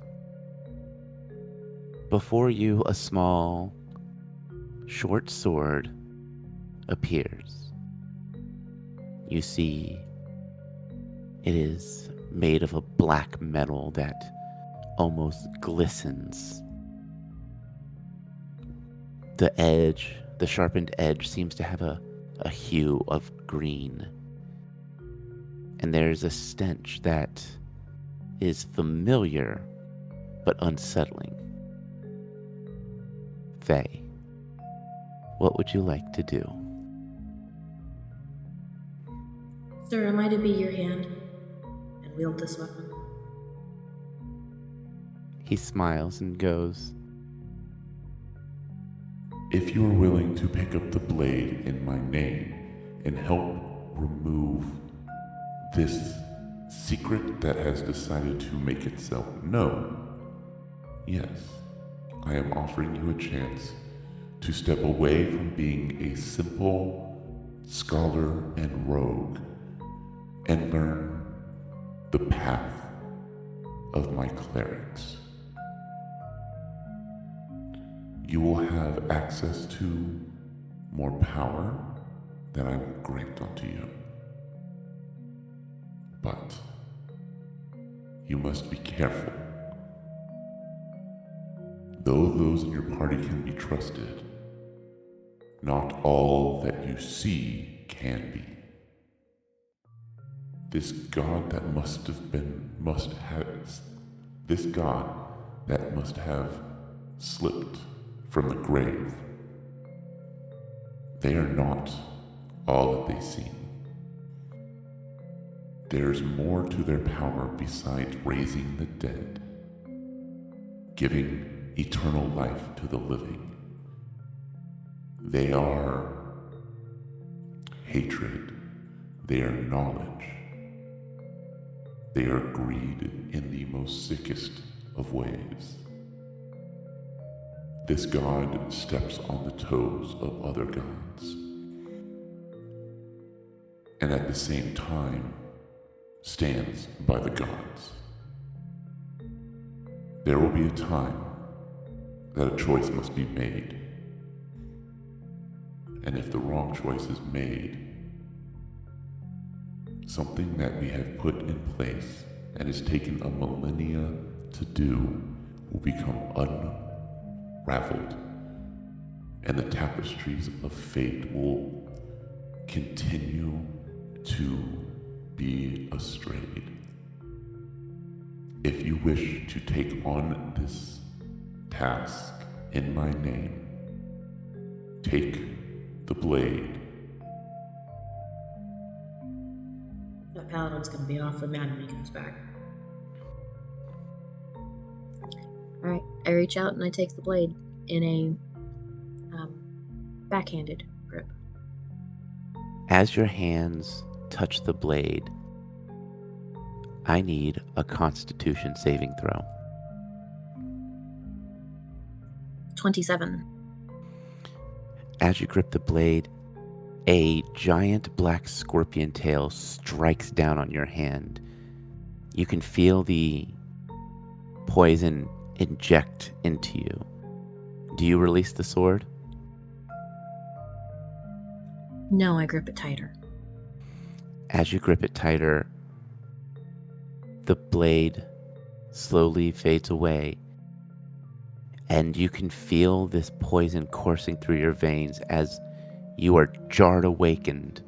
Before you, a small, short sword appears. You see, it is made of a black metal that almost glistens. The sharpened edge seems to have a hue of green. And there's a stench that is familiar but unsettling. Faye, what would you like to do? Sir, am I to be your hand and wield this weapon? He smiles and goes, If you are willing to pick up the blade in my name and help remove this secret that has decided to make itself known, yes, I am offering you a chance to step away from being a simple scholar and rogue and learn the path of my clerics. You will have access to more power that I will grant unto you. But you must be careful. Though those in your party can be trusted, not all that you see can be. This god that must have slipped from the grave. They are not all that they seem. There's more to their power besides raising the dead, giving eternal life to the living. They are hatred. They are knowledge. They are greed in the most sickest of ways. This god steps on the toes of other gods, and at the same time stands by the gods. There will be a time that a choice must be made, and if the wrong choice is made, something that we have put in place and has taken a millennia to do will become unraveled, and the tapestries of fate will continue to be astrayed. If you wish to take on this task in my name, take the blade. That paladin's gonna be awfully mad when he comes back. Alright, I reach out and I take the blade in a backhanded grip. As your hands touch the blade, I need a Constitution saving throw. 27. As you grip the blade, a giant black scorpion tail strikes down on your hand. You can feel the poison inject into you. Do you release the sword? No, I grip it tighter. As you grip it tighter, the blade slowly fades away, and you can feel this poison coursing through your veins as you are jarred awakened,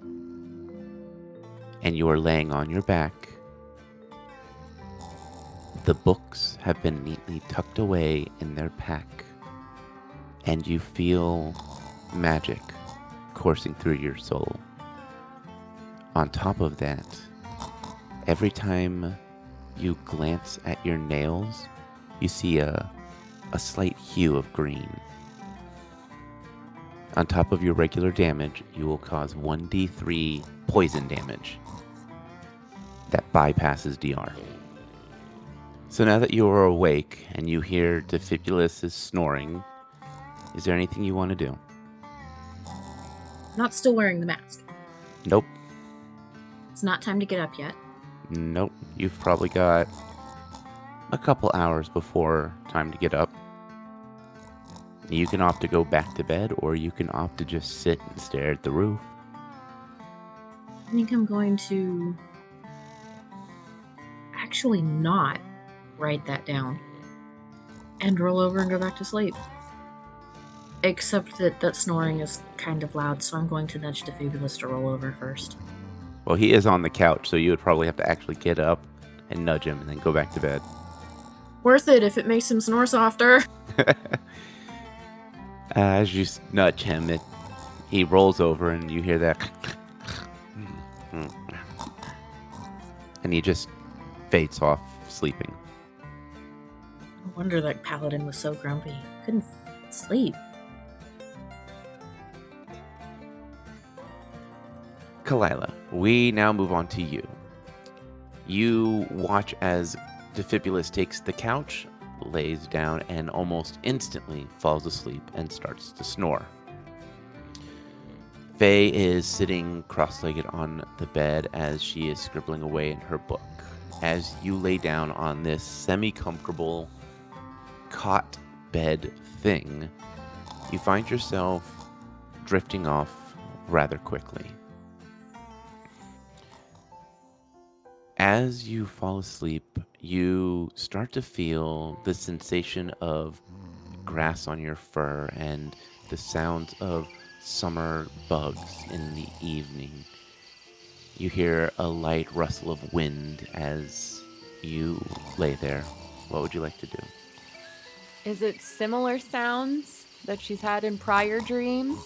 and you are laying on your back. The books have been neatly tucked away in their pack, and you feel magic coursing through your soul. On top of that, every time you glance at your nails, you see a slight hue of green. On top of your regular damage, you will cause 1d3 poison damage that bypasses DR. So now that you are awake and you hear Defibulus' snoring, is there anything you want to do? Not still wearing the mask. Nope. It's not time to get up yet. Nope. You've probably got a couple hours before time to get up. You can opt to go back to bed, or you can opt to just sit and stare at the roof. I think I'm going to actually not write that down and roll over and go back to sleep. Except that snoring is kind of loud, so I'm going to nudge Defibulus to roll over first. Well, he is on the couch, so you would probably have to actually get up and nudge him and then go back to bed. Worth it if it makes him snore softer. As you nudge him, he rolls over and you hear that. And he just fades off sleeping. No wonder that paladin was so grumpy. Couldn't sleep. Kalila, we now move on to you. You watch as Defibulus takes the couch, lays down, and almost instantly falls asleep and starts to snore. Faye is sitting cross-legged on the bed as she is scribbling away in her book. As you lay down on this semi-comfortable cot bed thing, you find yourself drifting off rather quickly. As you fall asleep, you start to feel the sensation of grass on your fur and the sounds of summer bugs in the evening. You hear a light rustle of wind as you lay there. What would you like to do? Is it similar sounds that she's had in prior dreams?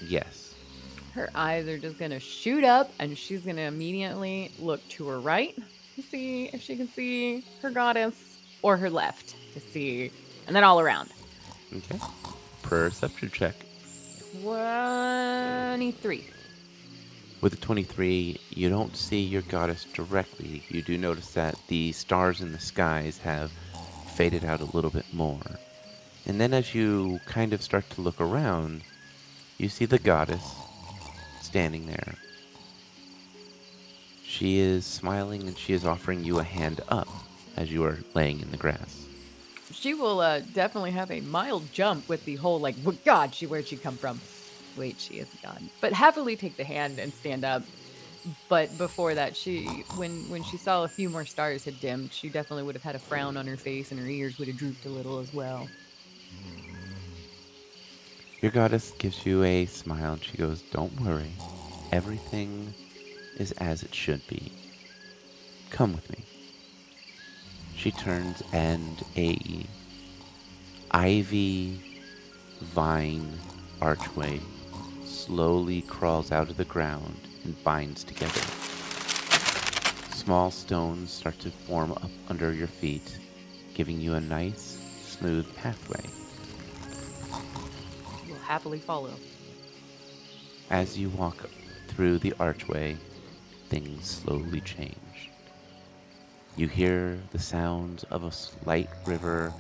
Yes. Her eyes are just gonna shoot up and she's gonna immediately look to her right to see if she can see her goddess, or her left to see, and then all around. Okay. Perception check. 23. With a 23, you don't see your goddess directly. You do notice that the stars in the skies have faded out a little bit more. And then as you kind of start to look around, you see the goddess standing there. She is smiling and she is offering you a hand up as you are laying in the grass. She will definitely have a mild jump with the whole like, God, where'd she come from? Wait, she is a god. But happily take the hand and stand up. But before that, when she saw a few more stars had dimmed, she definitely would have had a frown on her face and her ears would have drooped a little as well. Your goddess gives you a smile and she goes, "Don't worry. Everything is as it should be. Come with me." She turns and a ivy vine archway slowly crawls out of the ground and binds together. Small stones start to form up under your feet, giving you a nice, smooth pathway. Will happily follow. As you walk through the archway, things slowly change. You hear the sounds of a slight river,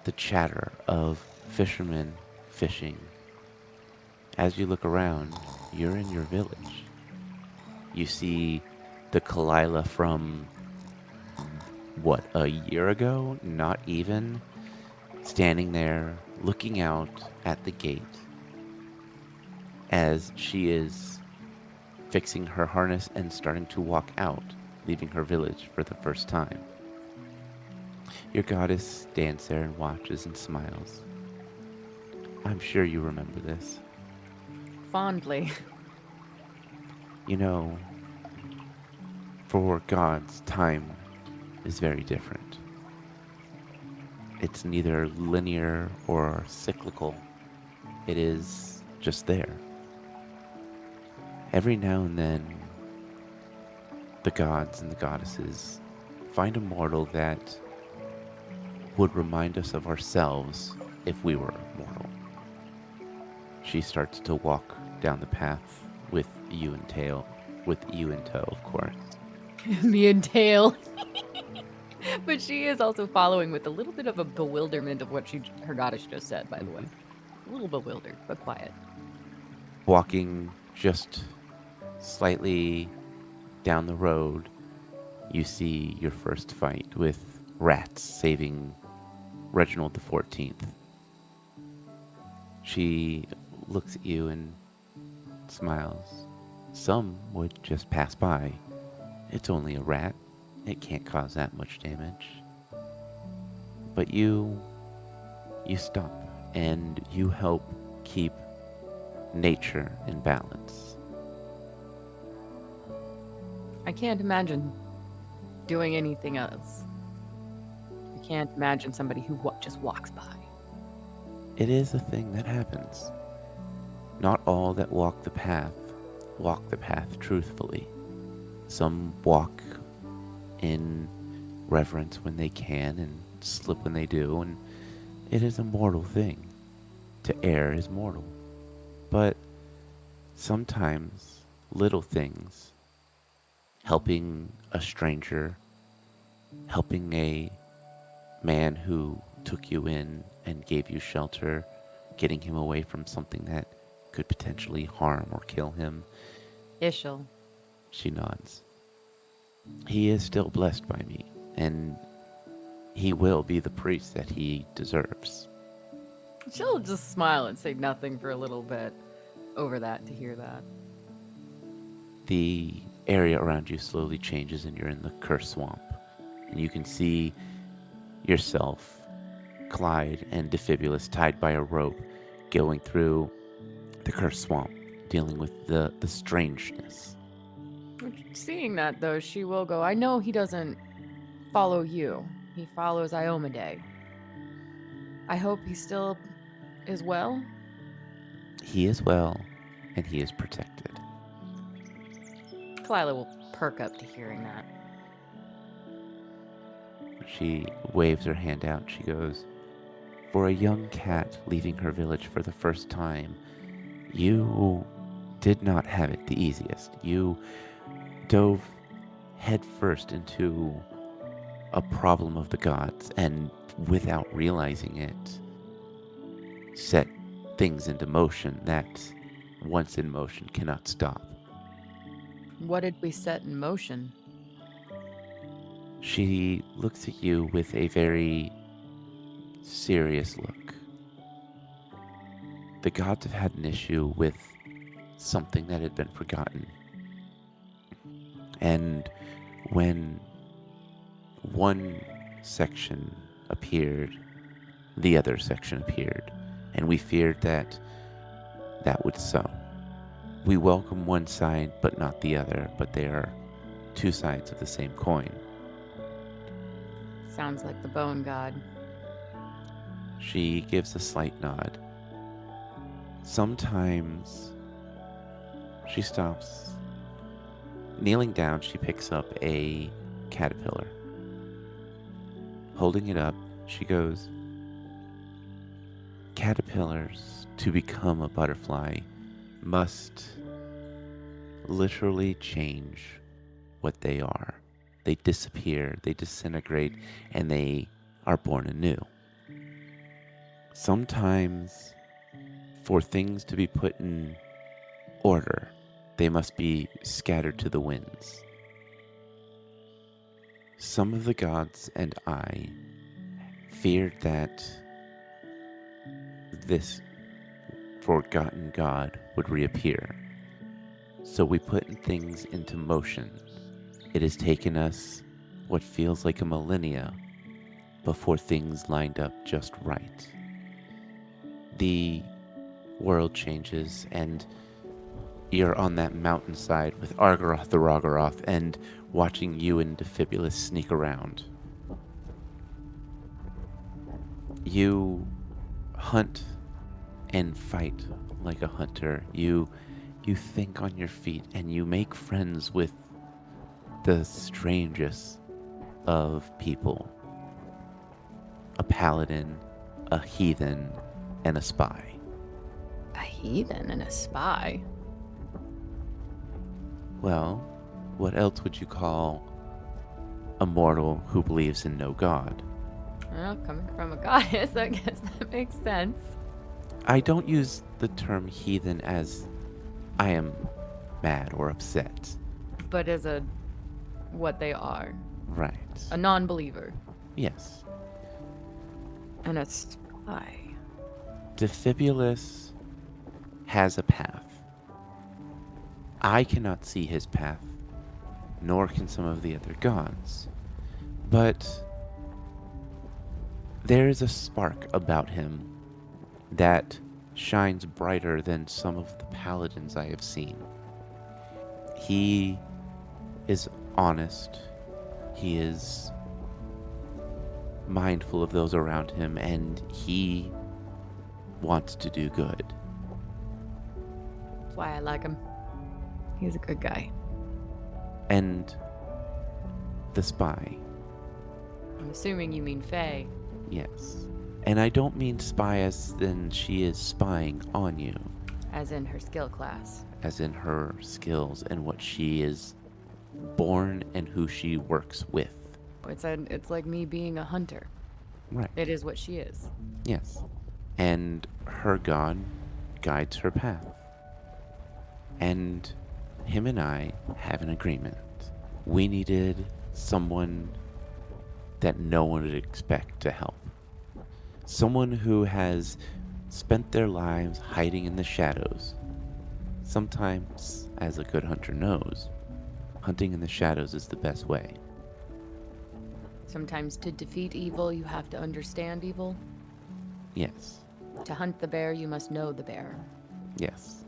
the chatter of fishermen fishing. As you look around, you're in your village. You see the Kalila from, a year ago? Not even. Standing there, looking out at the gate as she is fixing her harness and starting to walk out, leaving her village for the first time. Your goddess stands there and watches and smiles. "I'm sure you remember this. Fondly. You know, for gods, time is very different. It's neither linear or cyclical. It is just there. Every now and then, the gods and the goddesses find a mortal that would remind us of ourselves if we were mortal." She starts to walk down the path with you in tow, of course. Me and Tail. But she is also following with a little bit of a bewilderment of what her goddess just said, by the way. A little bewildered, but quiet. Walking just slightly down the road, you see your first fight with rats saving Reginald the 14th. She looks at you and smiles. Some would just pass by. It's only a rat. It can't cause that much damage. But you stop and you help keep nature in balance. I can't imagine doing anything else. I can't imagine somebody who just walks by. It is a thing that happens. Not all that walk the path truthfully. Some walk in reverence when they can and slip when they do, and it is a mortal thing. To err is mortal. But sometimes little things, helping a stranger, helping a man who took you in and gave you shelter, getting him away from something that could potentially harm or kill him. Ishel. She nods. He is still blessed by me, and he will be the priest that he deserves. She'll just smile and say nothing for a little bit over that to hear that. The area around you slowly changes and you're in the cursed swamp. And you can see yourself, Clyde, and Defibulus tied by a rope going through the cursed swamp, dealing with the strangeness. Seeing that, though, she will go, I know he doesn't follow you. He follows Iomade. I hope he still is well. He is well, and he is protected. Kalila will perk up to hearing that. She waves her hand out. She goes, "For a young cat leaving her village for the first time, you did not have it the easiest. You dove headfirst into a problem of the gods, and without realizing it, set things into motion that, once in motion, cannot stop. What did we set in motion? She looks at you with a very serious look. The gods have had an issue with something that had been forgotten. And when one section appeared, the other section appeared, and we feared that that would so. We welcome one side but not the other, but they are two sides of the same coin. Sounds like the bone god. She gives a slight nod. Sometimes she stops. Kneeling down, she picks up a caterpillar. Holding it up, she goes, caterpillars, to become a butterfly, must literally change what they are. They disappear, they disintegrate, and they are born anew. Sometimes, for things to be put in order, they must be scattered to the winds. Some of the gods and I feared that this forgotten god would reappear. So we put things into motion. It has taken us what feels like a millennia before things lined up just right. The world changes, and you're on that mountainside with Argaroth the Roggaroth and watching you and Defibulus sneak around. You hunt and fight like a hunter. You think on your feet, and you make friends with the strangest of people. A paladin, a heathen, and a spy. A heathen and a spy? Well, what else would you call a mortal who believes in no god? Well, coming from a goddess, I guess that makes sense. I don't use the term heathen as I am mad or upset. But as what they are. Right. A non-believer. Yes. And a spy. Defibulus has a path. I cannot see his path, nor can some of the other gods. But there is a spark about him that shines brighter than some of the paladins I have seen. He is honest. He is mindful of those around him, and he wants to do good. That's why I like him. He's a good guy. And the spy, I'm assuming you mean Faye. yes. And I don't mean spy as in she is spying on you, As in her skill class. as in her skills and what she is born and who she works with. It's like me being a hunter. Right. It is what she is. Yes. And her god guides her path. And him and I have an agreement. We needed someone that no one would expect to help. Someone who has spent their lives hiding in the shadows. Sometimes, as a good hunter knows, hunting in the shadows is the best way. Sometimes to defeat evil, you have to understand evil. Yes. To hunt the bear, you must know the bear. Yes.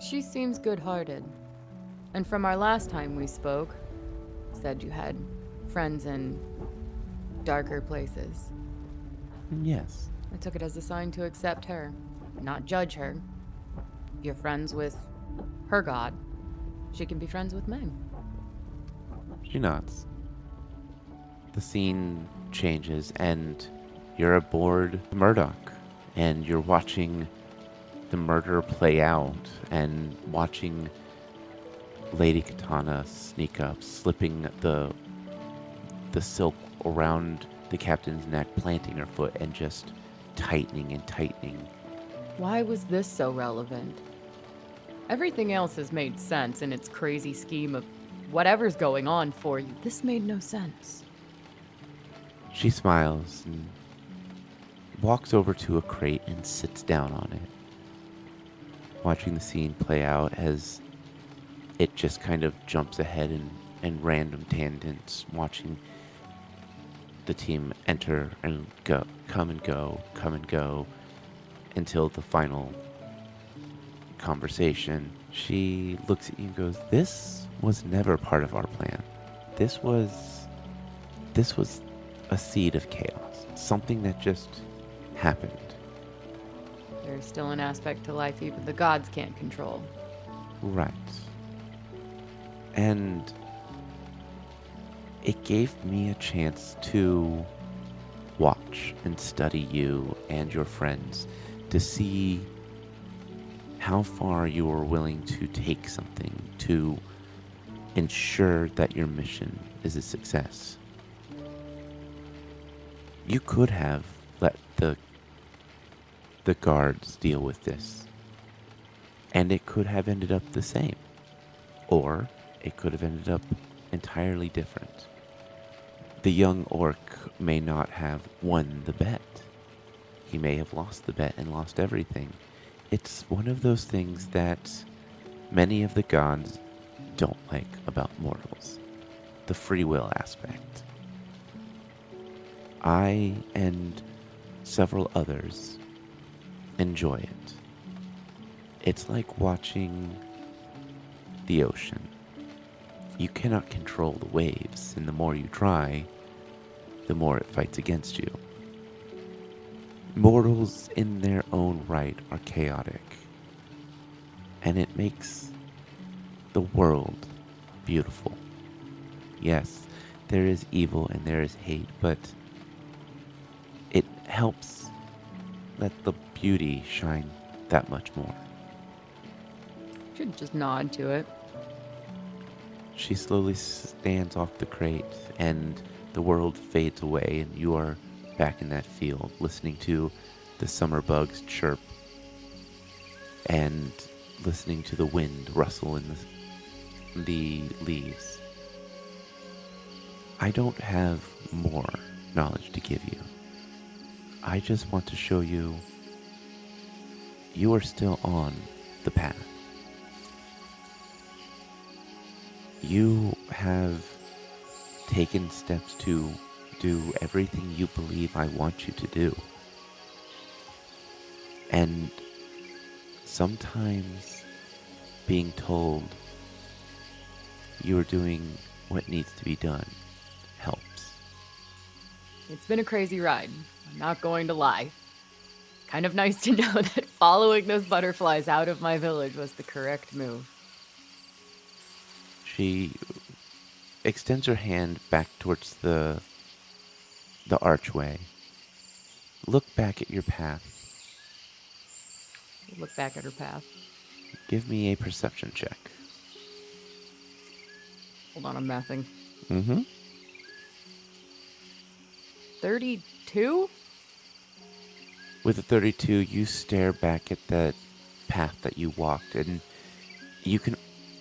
She seems good-hearted. And from our last time we spoke, said you had friends in darker places. Yes. I took it as a sign to accept her, not judge her. If you're friends with her god, she can be friends with mine. She nods. The scene changes, and you're aboard Murdoch, and you're watching the murder play out and watching Lady Katana sneak up, slipping the silk around the captain's neck, planting her foot, and just tightening and tightening. Why was this so relevant? Everything else has made sense in its crazy scheme of whatever's going on for you. This made no sense. She smiles and walks over to a crate and sits down on it, watching the scene play out as it just kind of jumps ahead in random tangents, watching the team enter and go, come and go, until the final conversation. She looks at you and goes, "This was never part of our plan. This was a seed of chaos, something that just happened." There's still an aspect to life even the gods can't control. Right. And it gave me a chance to watch and study you and your friends to see how far you are willing to take something to ensure that your mission is a success. You could have let the guards deal with this, and it could have ended up the same, or it could have ended up entirely different. The young orc may not have won the bet. He may have lost the bet and lost everything. It's one of those things that many of the gods don't like about mortals. The free will aspect. I and several others enjoy it. It's like watching the ocean. You cannot control the waves, and the more you try, the more it fights against you. Mortals in their own right are chaotic, and it makes the world beautiful. Yes, there is evil and there is hate, but it helps let the beauty shine that much more. Should just nod to it. She slowly stands off the crate, and the world fades away, and you are back in that field, listening to the summer bugs chirp and listening to the wind rustle in the leaves. I don't have more knowledge to give you. I just want to show you you are still on the path. You have taken steps to do everything you believe I want you to do. And sometimes being told you are doing what needs to be done helps. It's been a crazy ride. I'm not going to lie. Kind of nice to know that following those butterflies out of my village was the correct move. She extends her hand back towards the archway. Look back at your path. Look back at her path. Give me a perception check. Hold on, I'm mathing. Mm-hmm. 32? With a 32, you stare back at that path that you walked, and you can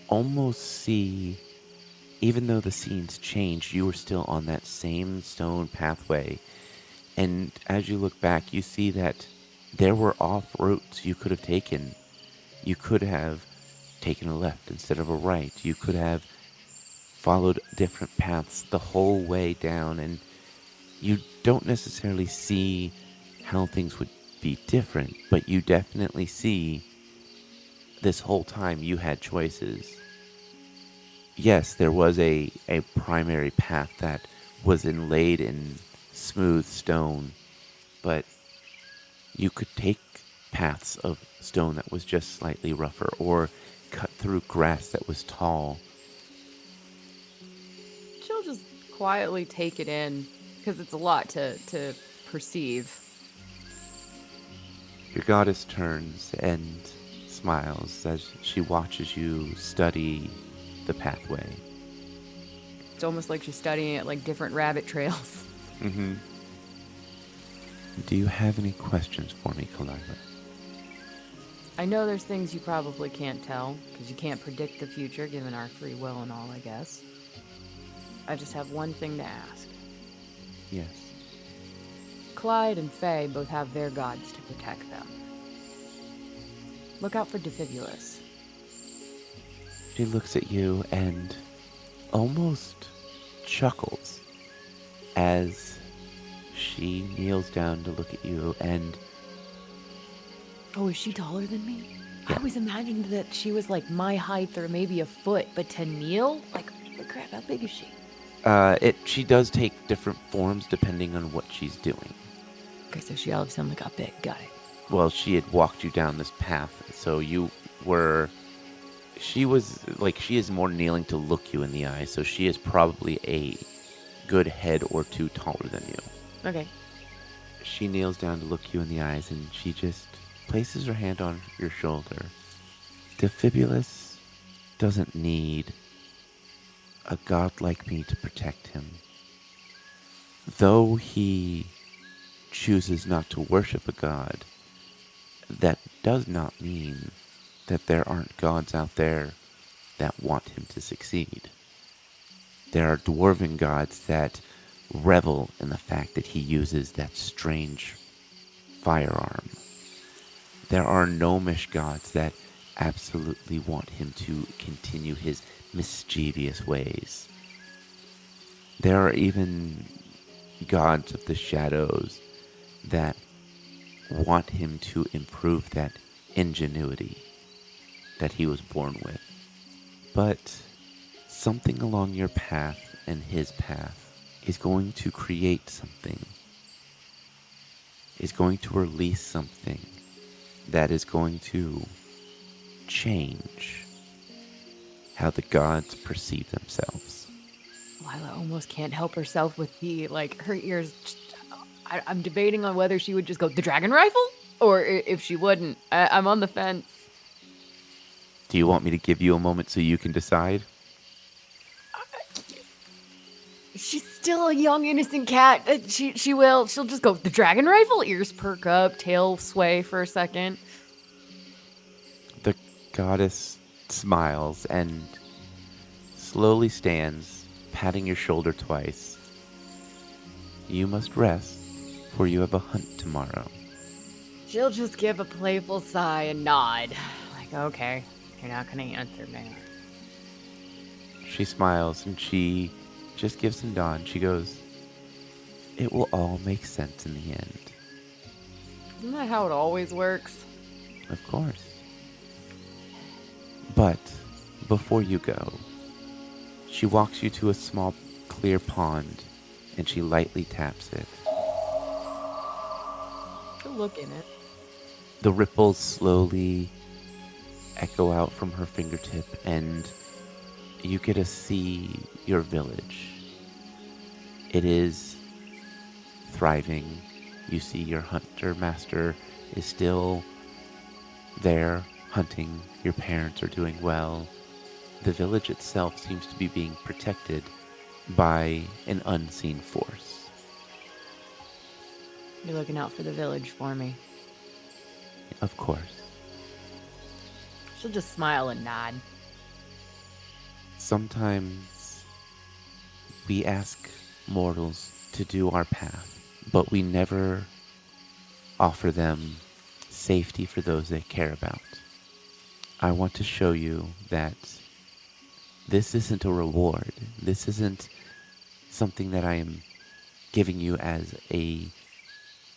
almost see, even though the scenes changed, you were still on that same stone pathway. And as you look back, you see that there were off routes you could have taken. You could have taken a left instead of a right. You could have followed different paths the whole way down, and you don't necessarily see how things would be different, but you definitely see this whole time you had choices. Yes, there was a primary path that was inlaid in smooth stone, but you could take paths of stone that was just slightly rougher, or cut through grass that was tall. She'll just quietly take it in because it's a lot to perceive. Your goddess turns and smiles as she watches you study the pathway. It's almost like she's studying it like different rabbit trails. Mm-hmm. Do you have any questions for me, Kalila? I know there's things you probably can't tell, because you can't predict the future given our free will and all, I guess. I just have one thing to ask. Yes. Clyde and Faye both have their gods to protect them. Look out for Defibulus. She looks at you and almost chuckles as she kneels down to look at you and... Oh, is she taller than me? Yeah. I always imagined that she was like my height or maybe a foot, but to kneel? Like, holy crap, how big is she? She does take different forms depending on what she's doing. Okay, so she all of a sudden got big. Got it. Well, she had walked you down this path, so you were... She is more kneeling to look you in the eye, so she is probably a good head or two taller than you. Okay. She kneels down to look you in the eyes, and she just places her hand on your shoulder. Defibulus doesn't need a god like me to protect him. Though he chooses not to worship a god, that does not mean that there aren't gods out there that want him to succeed. There are dwarven gods that revel in the fact that he uses that strange firearm. There are gnomish gods that absolutely want him to continue his mischievous ways. There are even gods of the shadows that want him to improve that ingenuity that he was born with. But something along your path and his path is going to create something, is going to release something that is going to change how the gods perceive themselves. Lila almost can't help herself with the, like, her ears. I'm debating on whether she would just go, the dragon rifle? Or if she wouldn't. I'm on the fence. Do you want me to give you a moment so you can decide? She's still a young, innocent cat. She'll just go, the dragon rifle? Ears perk up, tail sway for a second. The goddess smiles and slowly stands, patting your shoulder twice. You must rest, for you have a hunt tomorrow. She'll just give a playful sigh and nod. Like, okay, you're not gonna answer me. She smiles and she just gives him dawn. She goes, "It will all make sense in the end." Isn't that how it always works? Of course. But before you go, she walks you to a small clear pond and she lightly taps it. Good look in it. The ripples slowly echo out from her fingertip and you get to see your village. It is thriving. You see your hunter master is still there hunting. Your parents are doing well. The village itself seems to be being protected by an unseen force. You're looking out for the village for me. Of course. She'll just smile and nod. Sometimes we ask mortals to do our path, but we never offer them safety for those they care about. I want to show you that this isn't a reward. This isn't something that I am giving you as a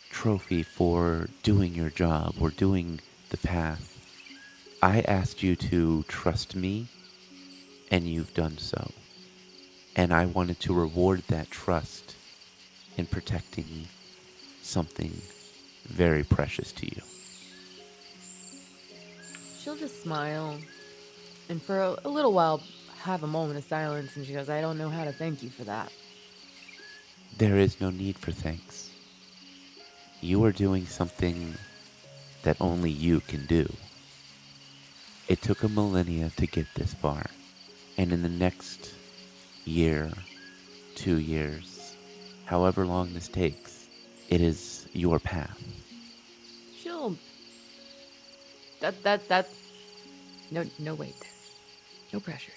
trophy for doing your job or doing the path. I asked you to trust me, and you've done so. And I wanted to reward that trust in protecting something very precious to you. She'll just smile. And for a little while, have a moment of silence. And she goes, I don't know how to thank you for that. There is no need for thanks. You are doing something that only you can do. It took a millennia to get this far, and in the next year, 2 years, however long this takes, it is your path. She'll. No, wait. No pressure.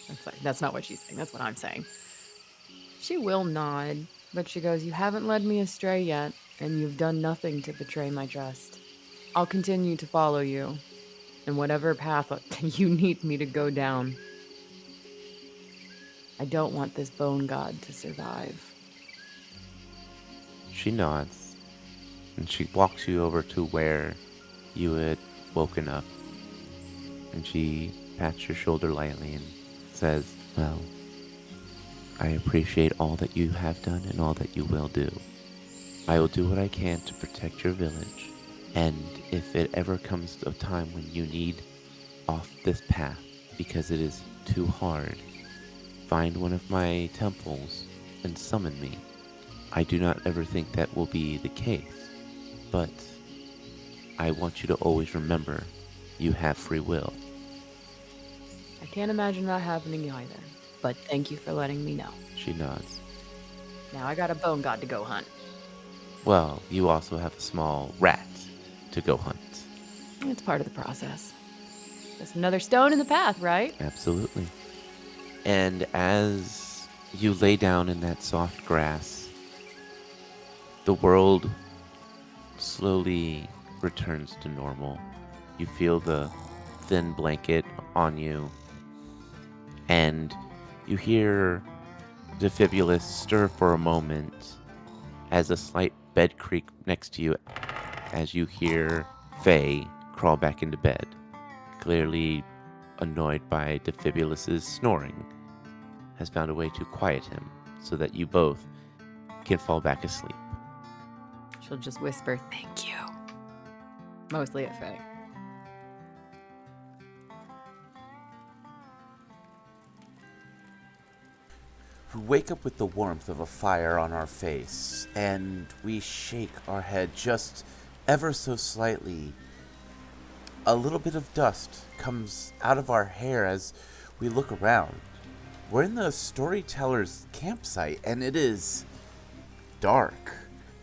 It's fine. That's not what she's saying. That's what I'm saying. She will nod, but she goes, "You haven't led me astray yet, and you've done nothing to betray my trust. I'll continue to follow you, in whatever path you need me to go down. I don't want this bone god to survive." She nods, and she walks you over to where you had woken up. And she pats your shoulder lightly and says, "Well, I appreciate all that you have done and all that you will do. I will do what I can to protect your village. And if it ever comes to a time when you need off this path because it is too hard, find one of my temples and summon me. I do not ever think that will be the case, but I want you to always remember you have free will." I can't imagine that happening either, but thank you for letting me know. She nods. Now I got a bone god to go hunt. Well, you also have a small rat to go hunt. It's part of the process. Just another stone in the path, right? Absolutely. And as you lay down in that soft grass, the world slowly returns to normal. You feel the thin blanket on you, and you hear Defibulus stir for a moment as a slight bed creak next to you, as you hear Faye crawl back into bed, clearly annoyed by Defibulus's snoring, has found a way to quiet him so that you both can fall back asleep. She'll just whisper, "Thank you." Mostly at Faye. We wake up with the warmth of a fire on our face, and we shake our head just ever so slightly. A little bit of dust comes out of our hair as we look around. We're in the storyteller's campsite, and it is dark.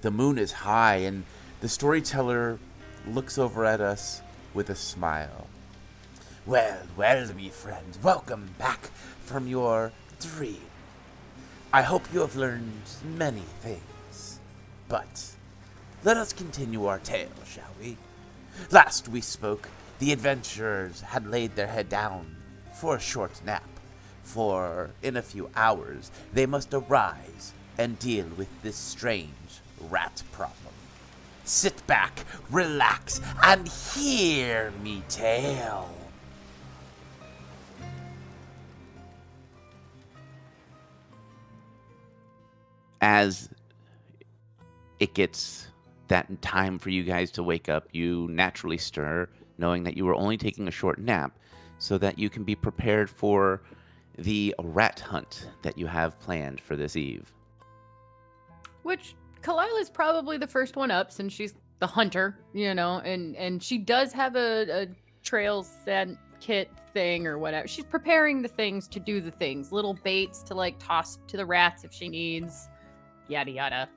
The moon is high, and the storyteller looks over at us with a smile. "Well, well, me friend, welcome back from your dream. I hope you have learned many things. But let us continue our tale, shall we? Last we spoke, the adventurers had laid their head down for a short nap, for in a few hours they must arise and deal with this strange rat problem. Sit back, relax, and hear me tale." As it gets that time for you guys to wake up, you naturally stir, knowing that you were only taking a short nap, so that you can be prepared for the rat hunt that you have planned for this eve. Which Kalila's probably the first one up since she's the hunter, and she does have a trail scent kit thing or whatever. She's preparing the things to do the things, little baits to like toss to the rats if she needs, yada yada.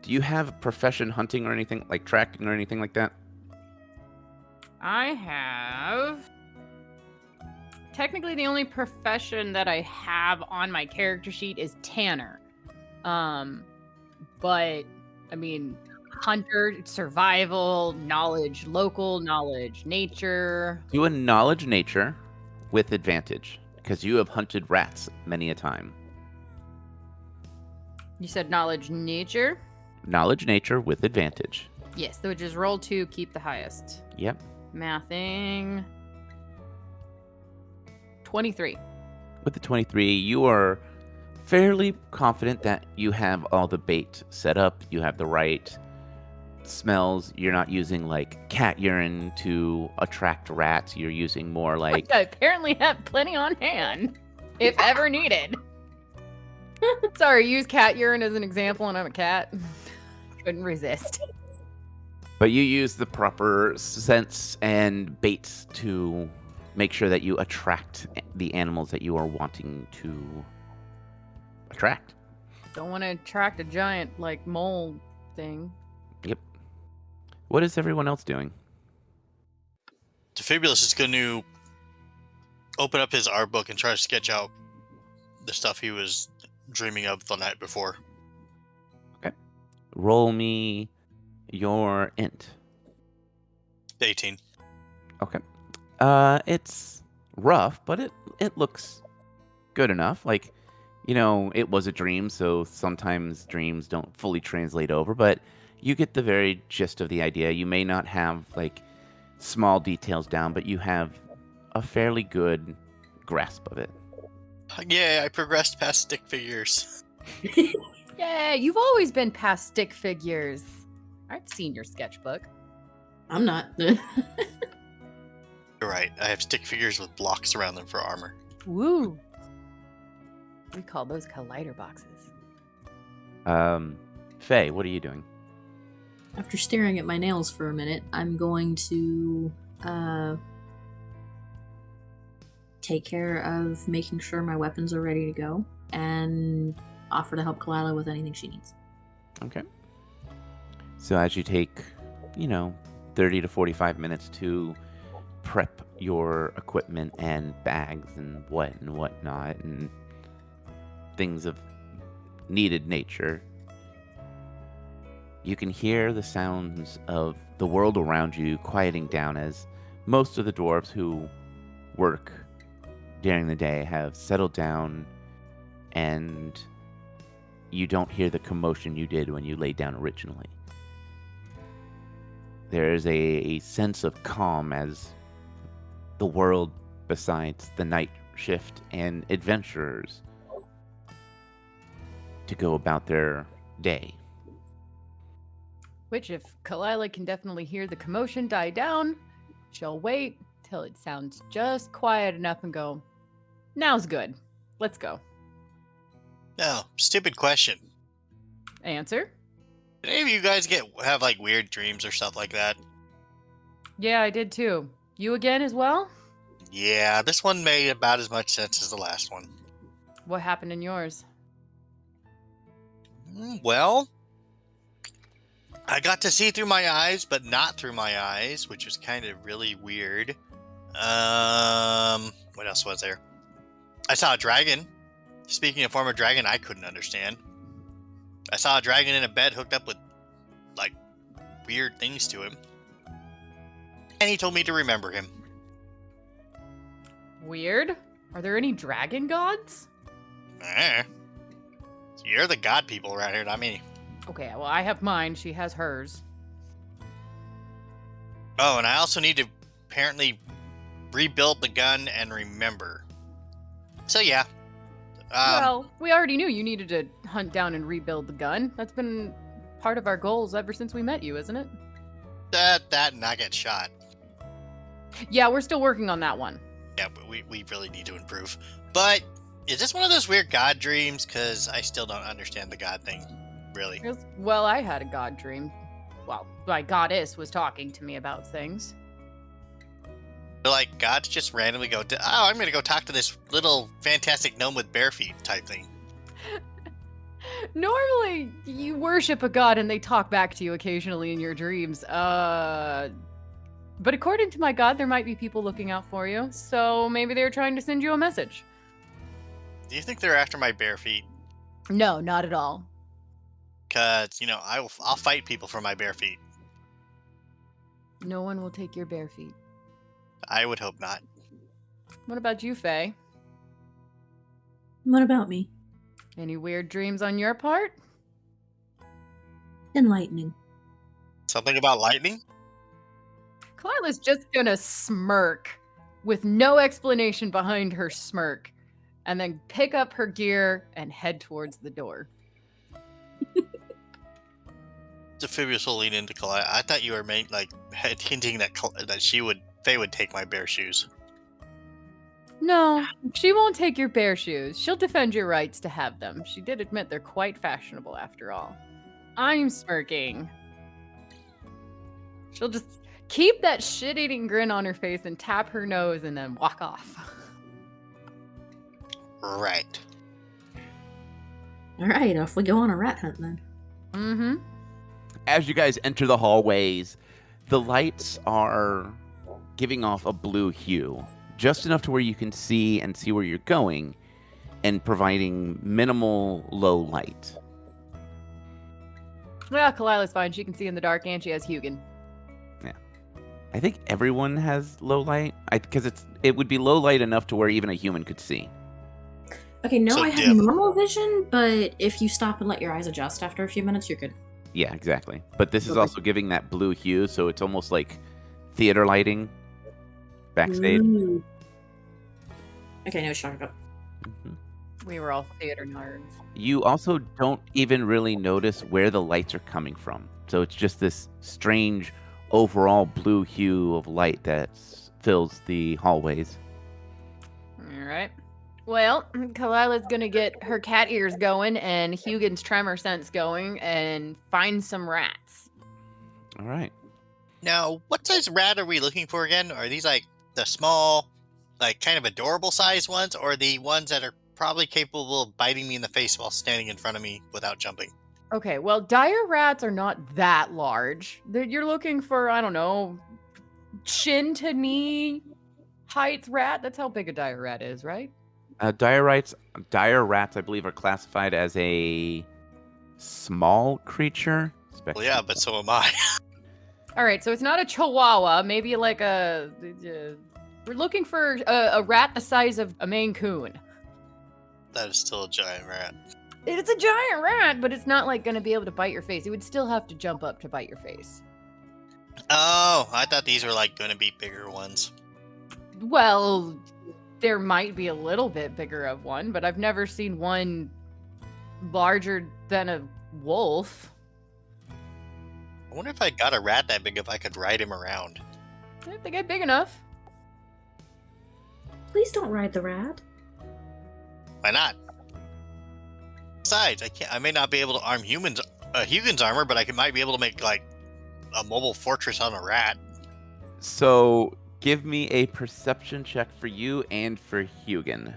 Do you have a profession hunting or anything, like tracking or anything like that? I have. Technically, the only profession that I have on my character sheet is Tanner. But I mean, hunter, survival, knowledge, local knowledge, nature. Do a knowledge nature with advantage, because you have hunted rats many a time. You said knowledge, nature? Knowledge nature with advantage. Yes, which is roll 2, keep the highest. Yep. Mathing. 23. With the 23, you are fairly confident that you have all the bait set up. You have the right smells. You're not using like cat urine to attract rats. You're using more like... I apparently have plenty on hand, if ever needed. Sorry, use cat urine as an example, and I'm a cat. Couldn't resist. But you use the proper scents and baits to make sure that you attract the animals that you are wanting to attract. Don't want to attract a giant, like, mole thing. Yep. What is everyone else doing? Defibulous is going to open up his art book and try to sketch out the stuff he was dreaming of the night before. Roll me your int. 18. Okay. It's rough, but it looks good enough. Like, it was a dream, so sometimes dreams don't fully translate over, but you get the very gist of the idea. You may not have, like, small details down, but you have a fairly good grasp of it. Yeah, I progressed past stick figures. Yeah, you've always been past stick figures. I've seen your sketchbook. I'm not. You're right. I have stick figures with blocks around them for armor. Woo! We call those collider boxes. Faye, what are you doing? After staring at my nails for a minute, I'm going to take care of making sure my weapons are ready to go and offer to help Kalila with anything she needs. Okay. So as you take, 30 to 45 minutes to prep your equipment and bags and whatnot and things of needed nature, you can hear the sounds of the world around you quieting down as most of the dwarves who work during the day have settled down, and you don't hear the commotion you did when you laid down originally. There is a sense of calm as the world, besides the night shift and adventurers, to go about their day. Which, if Kalila can definitely hear the commotion die down, she'll wait till it sounds just quiet enough and go, "Now's good. Let's go." Now, stupid question. Answer? Did any of you guys have like weird dreams or stuff like that? Yeah, I did too. You again as well? Yeah, this one made about as much sense as the last one. What happened in yours? Well, I got to see through my eyes, but not through my eyes, which was kind of really weird. What else was there? I saw a dragon. Speaking of former dragon, I couldn't understand. I saw a dragon in a bed hooked up with, like, weird things to him. And he told me to remember him. Weird? Are there any dragon gods? You're the god people around here, not me. Okay, well, I have mine. She has hers. Oh, and I also need to apparently rebuild the gun and remember. So, yeah. Well, we already knew you needed to hunt down and rebuild the gun. That's been part of our goals ever since we met you, isn't it? That and I get shot. Yeah, we're still working on that one. Yeah, but we really need to improve. But is this one of those weird god dreams? Because I still don't understand the god thing, really. Well, I had a god dream. Well, my goddess was talking to me about things. Like, gods just randomly go, I'm going to go talk to this little fantastic gnome with bare feet type thing. Normally, you worship a god and they talk back to you occasionally in your dreams. But according to my god, there might be people looking out for you, so maybe they're trying to send you a message. Do you think they're after my bare feet? No, not at all. Because, I'll fight people for my bare feet. No one will take your bare feet. I would hope not. What about you, Faye? What about me? Any weird dreams on your part? Enlightening. Something about lightning? Kalila's just gonna smirk with no explanation behind her smirk and then pick up her gear and head towards the door. Defibulous will lean into Kalila. I thought you were hinting that Faye would take my bare shoes. No, she won't take your bare shoes. She'll defend your rights to have them. She did admit they're quite fashionable after all. I'm smirking. She'll just keep that shit-eating grin on her face and tap her nose and then walk off. Right. All right, off we go on a rat hunt then. Mm-hmm. As you guys enter the hallways, the lights are giving off a blue hue, just enough to where you can see where you're going, and providing minimal low light. Well, Kalila's fine. She can see in the dark, and she has Hugin. I think everyone has low light, because it would be low light enough to where even a human could see. Okay, no, So I have dim. normal vision, but if you stop and let your eyes adjust after a few minutes, you're good. Yeah, exactly. But this is Okay. also giving that blue hue, so it's almost like theater lighting backstage. Ooh. Okay, no shock up. Mhm. We were all theater nerds. You also don't even really notice where the lights are coming from. So it's just this strange overall blue hue of light that fills the hallways. All right. Well, Kalila's gonna get her cat ears going and Hugin's tremor sense going and find some rats. All right. Now, what size rat are we looking for again? Are these like the small, like kind of adorable size ones, or the ones that are probably capable of biting me in the face while standing in front of me without jumping? Okay, well, dire rats are not that large. You're looking for, I don't know, chin to knee height rat. That's how big a dire rat is, right? Dire rats, I believe, are classified as a small creature. Well, yeah, but so am I. All right, so it's not a chihuahua. Maybe like we're looking for a rat the size of a Maine Coon. That is still a giant rat. It's a giant rat, but it's not like going to be able to bite your face. It would still have to jump up to bite your face. Oh, I thought these were like going to be bigger ones. Well, there might be a little bit bigger of one, but I've never seen one larger than a wolf. I wonder if I got a rat that big if I could ride him around. I think I'm big enough. Please don't ride the rat. Why not? Besides, I may not be able to arm Hugin's armor, but might be able to make like a mobile fortress on a rat. So give me a perception check for you and for Hugin.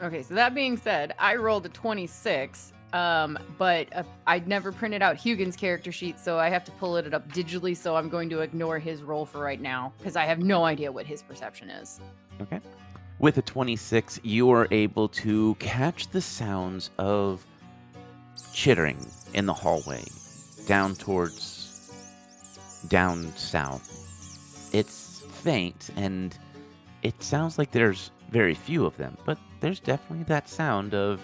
Okay, so that being said, I rolled a 26, but I'd never printed out Hugin's character sheet, so I have to pull it up digitally, so I'm going to ignore his roll for right now, because I have no idea what his perception is. Okay. With a 26, you are able to catch the sounds of chittering in the hallway down south. It's faint, and it sounds like there's very few of them, but there's definitely that sound of...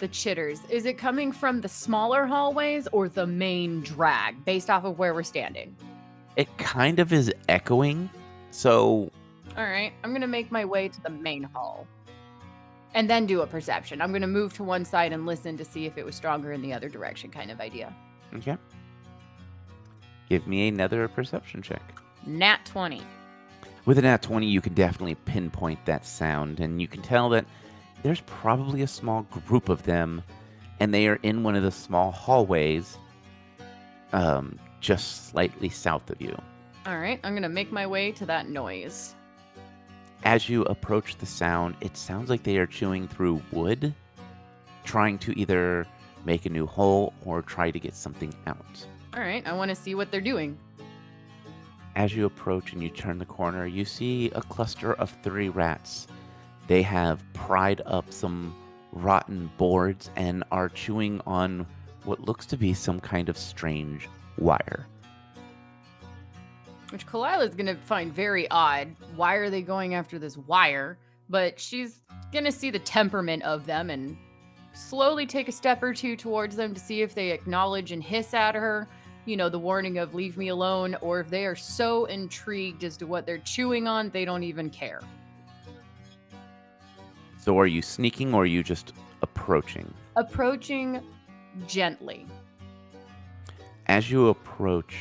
The chitters. Is it coming from the smaller hallways or the main drag, based off of where we're standing? It kind of is echoing, so... All right, I'm going to make my way to the main hall and then do a perception. I'm going to move to one side and listen to see if it was stronger in the other direction kind of idea. Okay. Give me another perception check. Nat 20. With a nat 20, you can definitely pinpoint that sound, and you can tell that there's probably a small group of them, and they are in one of the small hallways just slightly south of you. All right, I'm going to make my way to that noise. As you approach the sound, it sounds like they are chewing through wood, trying to either make a new hole or try to get something out. All right, I want to see what they're doing. As you approach and you turn the corner, you see a cluster of 3 rats. They have pried up some rotten boards and are chewing on what looks to be some kind of strange wire. Which Kalila's going to find very odd. Why are they going after this wire? But she's going to see the temperament of them and slowly take a step or two towards them to see if they acknowledge and hiss at her. You know, the warning of leave me alone, or if they are so intrigued as to what they're chewing on, they don't even care. So are you sneaking or are you just approaching? Approaching gently. As you approach,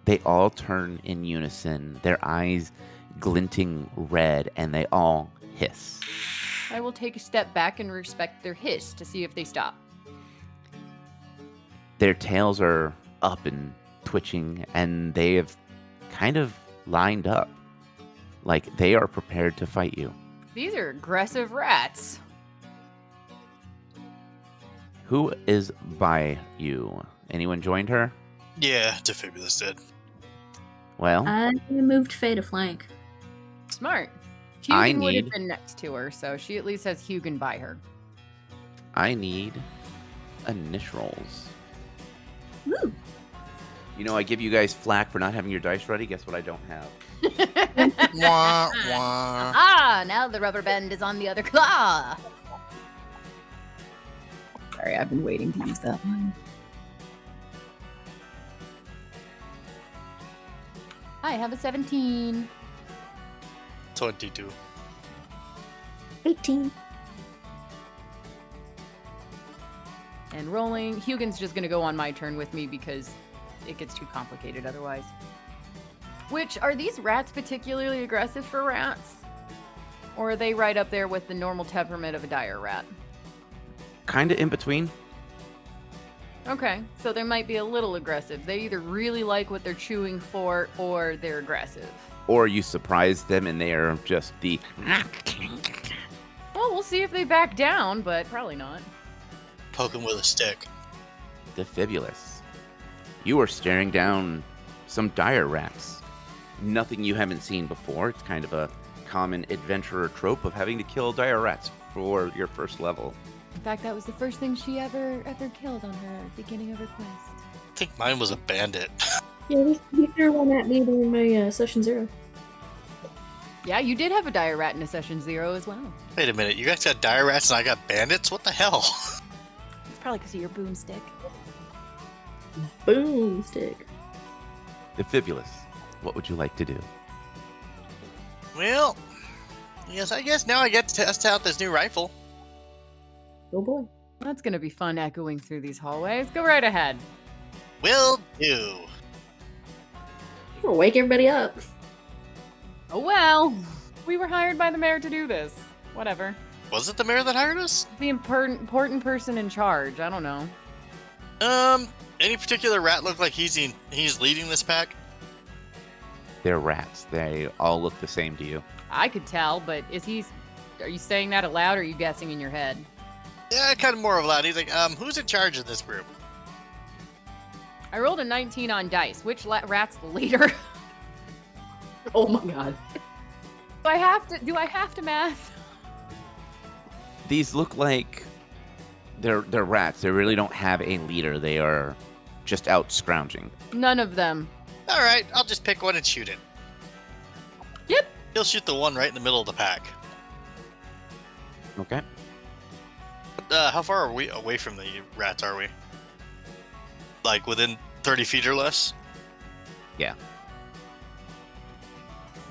they all turn in unison, their eyes glinting red, and they all hiss. I will take a step back and respect their hiss to see if they stop. Their tails are up and twitching, and they have kind of lined up. Like they are prepared to fight you. These are aggressive rats. Who is by you? Anyone joined her? Yeah, Defibulous did. Well, I moved Faye to flank. Smart. I Hugin would have need- been next to her, so she at least has Hugin by her. I need initials. Woo! You know, I give you guys flack for not having your dice ready. Guess what I don't have? Wah, wah. Ah, now the rubber band is on the other claw. Sorry, I've been waiting to use that one. I have a 17. 22. 18. And rolling. Hugin's just going to go on my turn with me because it gets too complicated otherwise. Which, are these rats particularly aggressive for rats? Or are they right up there with the normal temperament of a dire rat? Kind of in between. Okay, so they might be a little aggressive. They either really like what they're chewing for, or they're aggressive. Or you surprise them and they are just the... Well, we'll see if they back down, but probably not. Poke him with a stick. Defibulous. You are staring down some dire rats. Nothing you haven't seen before. It's kind of a common adventurer trope of having to kill dire rats for your first level. In fact, that was the first thing she ever killed on her beginning of her quest. I think mine was a bandit. Yeah, he threw one at me during my session 0. Yeah, you did have a dire rat in a session 0 as well. Wait a minute, you guys got dire rats and I got bandits? What the hell? It's probably because of your boomstick. Boomstick. Defibulous. What would you like to do? Well, yes, I guess now I get to test out this new rifle. Oh boy. That's gonna be fun echoing through these hallways. Go right ahead. Will do. You're gonna wake everybody up. Oh well. We were hired by the mayor to do this. Whatever. Was it the mayor that hired us? The important person in charge. I don't know. Any particular rat look like he's leading this pack? They're rats. They all look the same to you. I could tell, but are you saying that aloud or are you guessing in your head? Yeah, kind of more of a loud. He's like, who's in charge of this group? I rolled a 19 on dice. Which rat's the leader? Oh my god. Do I have to math? These look like they're rats. They really don't have a leader. They are just out scrounging. None of them. All right, I'll just pick one and shoot it. Yep. He'll shoot the one right in the middle of the pack. Okay. How far are we away from the rats, are we? Like within 30 feet or less? Yeah.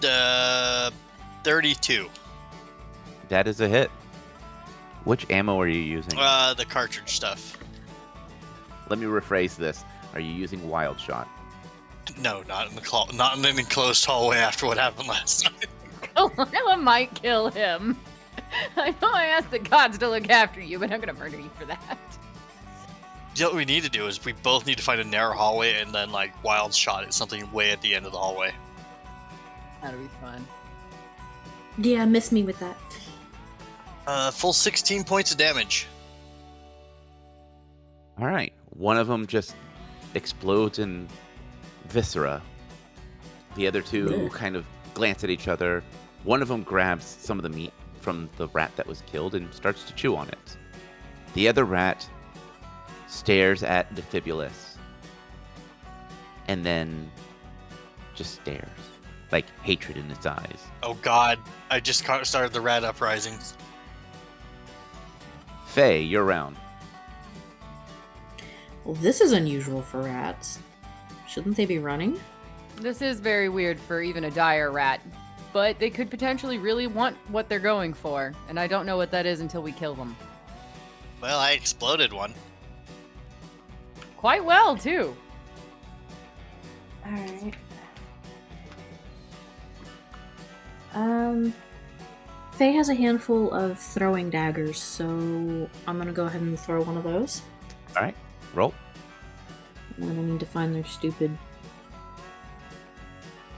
32. That is a hit. Which ammo are you using? The cartridge stuff. Let me rephrase this. Are you using wild shot? No, not in an enclosed hallway after what happened last time. Lila might kill him. I know I asked the gods to look after you, but I'm gonna murder you for that. You know what we need to do is we both need to find a narrow hallway and then like wild shot at something way at the end of the hallway. That'll be fun. Yeah, miss me with that. Full 16 points of damage. All right. One of them just explodes in viscera. The other two kind of glance at each other. One of them grabs some of the meat from the rat that was killed and starts to chew on it. The other rat stares at Defibulous and then just stares, like hatred in its eyes. Oh god, I just started the rat uprisings. Faye, you're round. Well, this is unusual for rats. Shouldn't they be running? This is very weird for even a dire rat, but they could potentially really want what they're going for, and I don't know what that is until we kill them. Well, I exploded one. Quite well, too. Alright. Faye has a handful of throwing daggers, so I'm gonna go ahead and throw one of those. All right, roll. And I need to find their stupid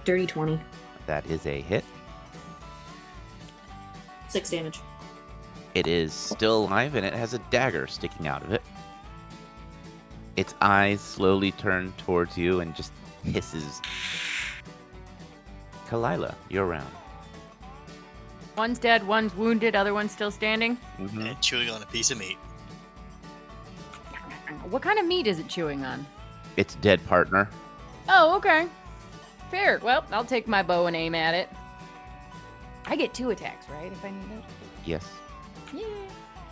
dirty 20. That is a hit. 6 damage. It is still alive, and it has a dagger sticking out of it. Its eyes slowly turn towards you and just hisses. Kalila, you're around. One's dead, one's wounded, other one's still standing. Mm-hmm. And chewing on a piece of meat. What kind of meat is it chewing on? Its dead partner. Oh, okay. Fair. Well, I'll take my bow and aim at it. I get 2 attacks, right? If I need it. Yes. Yeah.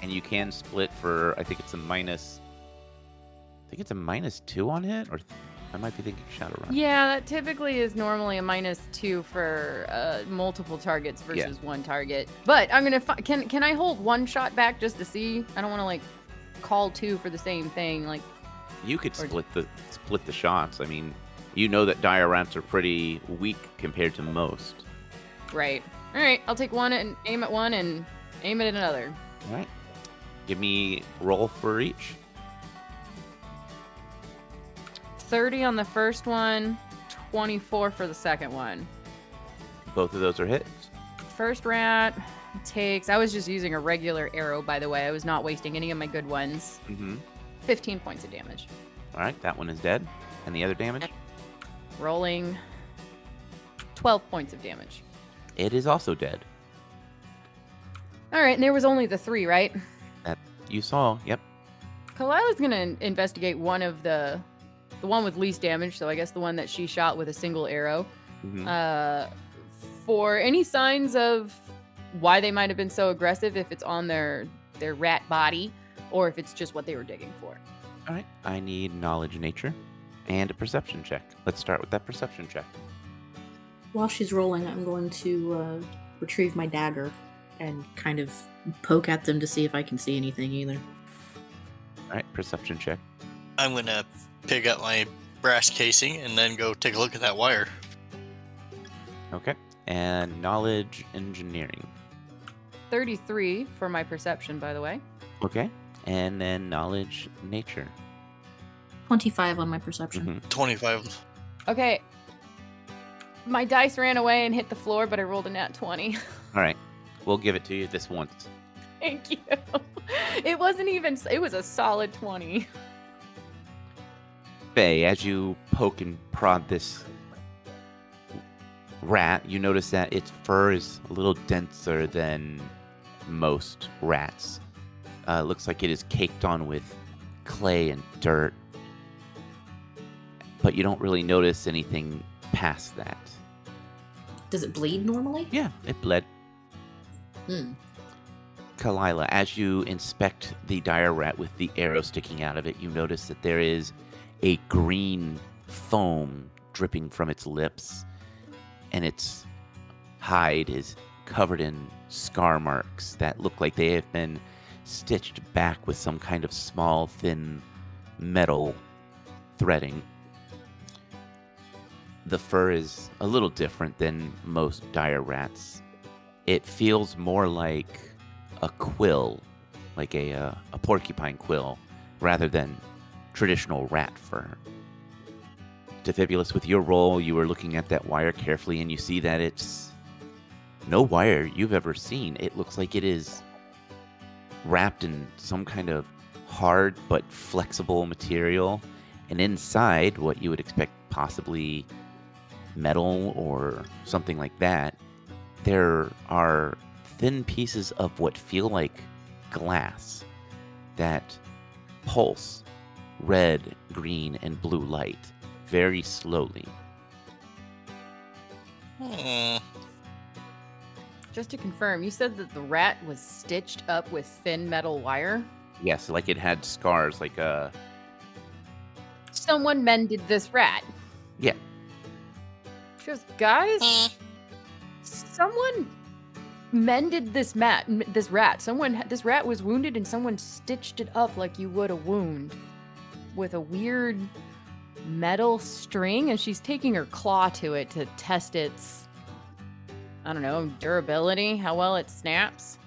And you can split for, I think it's a minus... -2 on hit? Or I might be thinking Shadowrun. Yeah, that typically is normally a -2 for multiple targets versus one target. But I'm gonna can I hold one shot back just to see? I don't want to like call 2 for the same thing. Like You could split the shots. I mean, you know that dire rats are pretty weak compared to most. right. All right, I'll take one and aim at one and aim at another. All right. Give me roll for each. 30 on the first one, 24 for the second one. Both of those are hits. First rat takes, I was just using a regular arrow, by the way. I was not wasting any of my good ones. Mm-hmm. 15 points of damage. All right, that one is dead. And the other damage? Rolling 12 points of damage. It is also dead. All right, and there was only the 3, right? That you saw, yep. Kalila's gonna investigate one of the one with least damage, so I guess the one that she shot with a single arrow. Mm-hmm. For any signs of why they might have been so aggressive, if it's on their rat body, or if it's just what they were digging for. All right, I need knowledge nature and a perception check. Let's start with that perception check. While she's rolling, I'm going to retrieve my dagger and kind of poke at them to see if I can see anything either. All right, perception check. I'm gonna pick up my brass casing and then go take a look at that wire. Okay. And knowledge engineering. 33 for my perception, by the way. Okay. And then knowledge nature. 25 on my perception. Mhm. 25. Okay. My dice ran away and hit the floor, but I rolled a nat 20. All right. We'll give it to you this once. Thank you. It wasn't even, it was a solid 20. Faye, as you poke and prod this rat, you notice that its fur is a little denser than most rats. Looks like it is caked on with clay and dirt. But you don't really notice anything past that. Does it bleed normally? Yeah, it bled. Kalila, as you inspect the dire rat with the arrow sticking out of it, you notice that there is a green foam dripping from its lips, and its hide is covered in scar marks that look like they have been stitched back with some kind of small, thin metal threading. The fur is a little different than most dire rats. It feels more like a quill, like a porcupine quill, rather than traditional rat fur. Defibulous, with your roll, you were looking at that wire carefully, and you see that it's no wire you've ever seen. It looks like it is wrapped in some kind of hard but flexible material, and inside, what you would expect possibly metal or something like that, there are thin pieces of what feel like glass that pulse red, green, and blue light very slowly. Just to confirm, you said that the rat was stitched up with thin metal wire? Yes, like it had scars, like a... Someone mended this rat. Yeah. She goes, guys, someone mended this rat. This rat was wounded and someone stitched it up like you would a wound with a weird metal string, and she's taking her claw to it to test its, I don't know, durability, how well it snaps.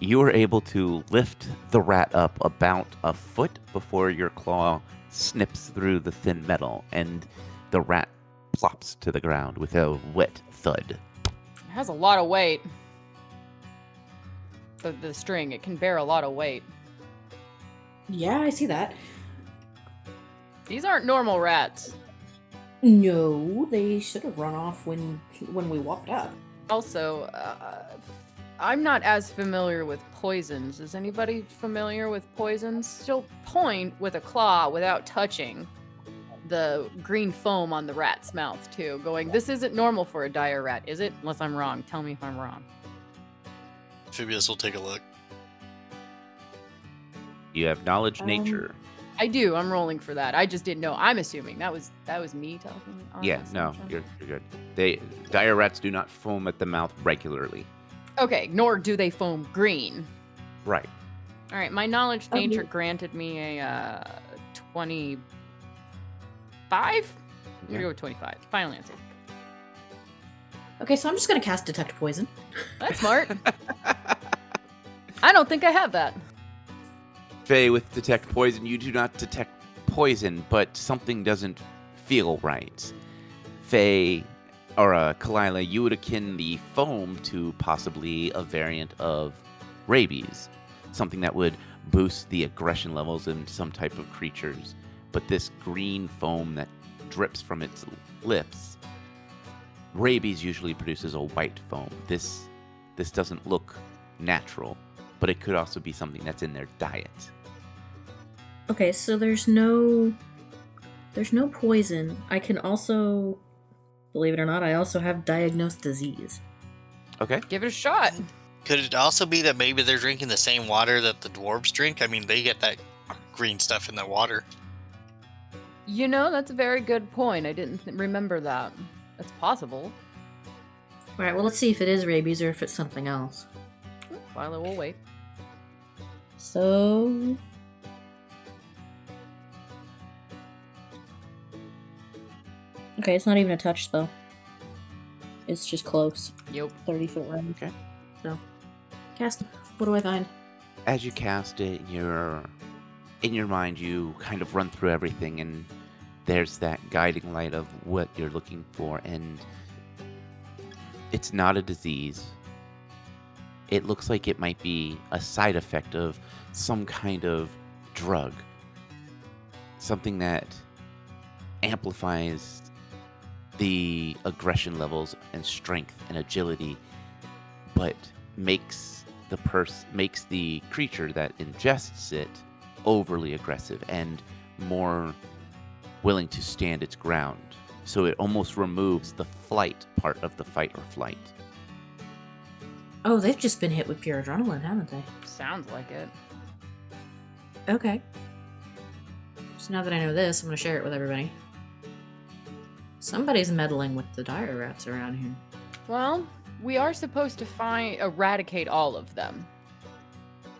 You are able to lift the rat up about a foot before your claw snips through the thin metal, and the rat plops to the ground with a wet thud. It has a lot of weight. The string, it can bear a lot of weight. Yeah, I see that. These aren't normal rats. No, they should have run off when we walked up. Also, I'm not as familiar with poisons. Is anybody familiar with poisons? She'll point with a claw without touching the green foam on the rat's mouth, too, going, this isn't normal for a dire rat, is it? Unless I'm wrong. Tell me if I'm wrong. Phoebus will take a look. You have knowledge nature. I do. I'm rolling for that. I just didn't know. I'm assuming that was me talking. On Yeah, this no, assumption. you're good. Dire rats do not foam at the mouth regularly. Okay, nor do they foam green. Right. All right, my knowledge Okay. nature granted me a 25. I'm gonna go with 25. Final answer. Okay, so I'm just gonna cast Detect Poison. That's smart. I don't think I have that. Faye, with detect poison, you do not detect poison, but something doesn't feel right. Faye, or Kalila, you would akin the foam to possibly a variant of rabies, something that would boost the aggression levels in some type of creatures. But this green foam that drips from its lips, rabies usually produces a white foam. This doesn't look natural, but it could also be something that's in their diet. Okay, so there's no poison. I can also, believe it or not, I also have diagnosed disease. Okay. Give it a shot. Could it also be that maybe they're drinking the same water that the dwarves drink? I mean, they get that green stuff in their water. You know, that's a very good point. I didn't remember that. That's possible. Alright, well, let's see if it is rabies or if it's something else. Violet will wait. So... Okay, it's not even a touch spell. It's just close. Yep. 30-foot range. Okay. So, cast. What do I find? As you cast it, in your mind, you kind of run through everything, and there's that guiding light of what you're looking for, and it's not a disease. It looks like it might be a side effect of some kind of drug. Something that amplifies the aggression levels and strength and agility, but makes the creature that ingests it overly aggressive and more willing to stand its ground. So it almost removes the flight part of the fight or flight. Oh, they've just been hit with pure adrenaline, haven't they? Sounds like it. Okay. So now that I know this, I'm going to share it with everybody. Somebody's meddling with the dire rats around here. Well, we are supposed to eradicate all of them.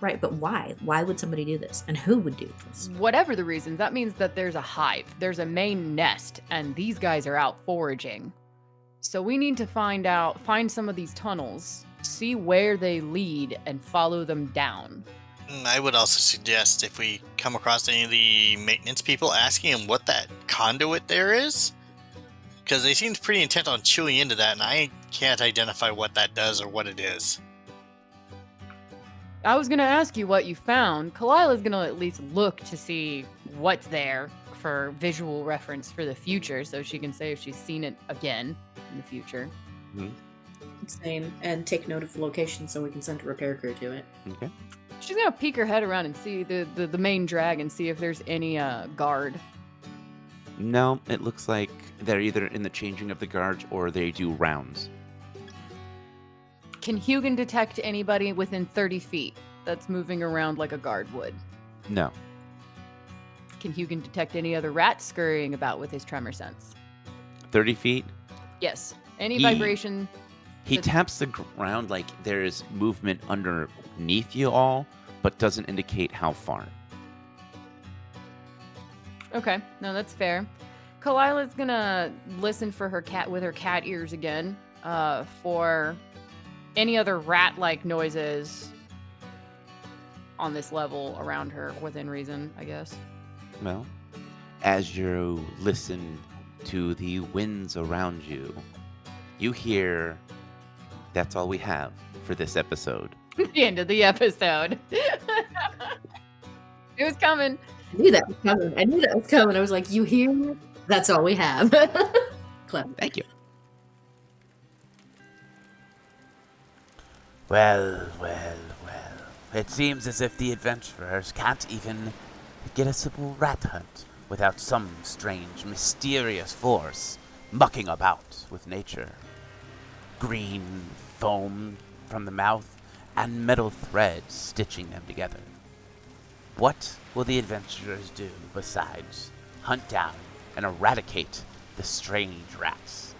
Right, but why? Why would somebody do this? And who would do this? Whatever the reason, that means that there's a hive. There's a main nest, and these guys are out foraging. So we need to find some of these tunnels, see where they lead, and follow them down. I would also suggest if we come across any of the maintenance people, asking them what that conduit there is. Because they seem pretty intent on chewing into that, and I can't identify what that does or what it is. I was going to ask you what you found. Kalila's going to at least look to see what's there for visual reference for the future, so she can say if she's seen it again in the future. Same, and take note of the location so we can send a repair crew to it. Okay. She's going to peek her head around and see the main drag and see if there's any guard. No, it looks like they're either in the changing of the guards or they do rounds. Can Hugin detect anybody within 30 feet that's moving around like a guard would? No. Can Hugin detect any other rats scurrying about with his tremor sense? 30 feet? Yes. Any He- vibration? He That's- taps the ground like there is movement underneath you all, but doesn't indicate how far. Okay, no, that's fair. Kalila's gonna listen for her cat with her cat ears again, for any other rat-like noises. on this level around her within reason, I guess. Well, as you listen to the winds around you, you hear that's all we have for this episode. The end of the episode. It was coming. I knew that was coming. I was like, you hear? That's all we have. Clever. Thank you. Well. It seems as if the adventurers can't even get a simple rat hunt without some strange, mysterious force mucking about with nature. Green foam from the mouth and metal threads stitching them together. What will the adventurers do besides hunt down and eradicate the strange rats?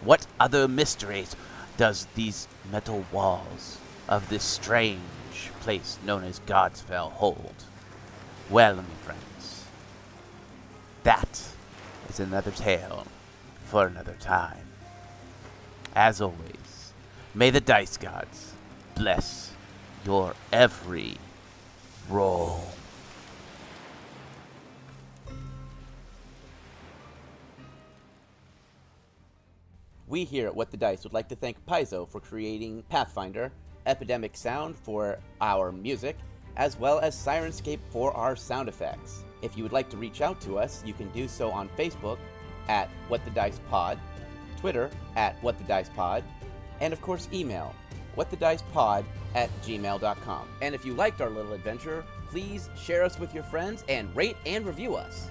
What other mysteries does these metal walls of this strange place known as Godsfell hold? Well, my friends, that is another tale for another time. As always, may the dice gods bless your every roll. We here at What the Dice would like to thank Paizo for creating Pathfinder, Epidemic Sound for our music, as well as Sirenscape for our sound effects. If you would like to reach out to us, you can do so on Facebook at What the Dice Pod, Twitter at What the Dice Pod, and of course email whatthedicepod@gmail.com. And if you liked our little adventure, please share us with your friends and rate and review us.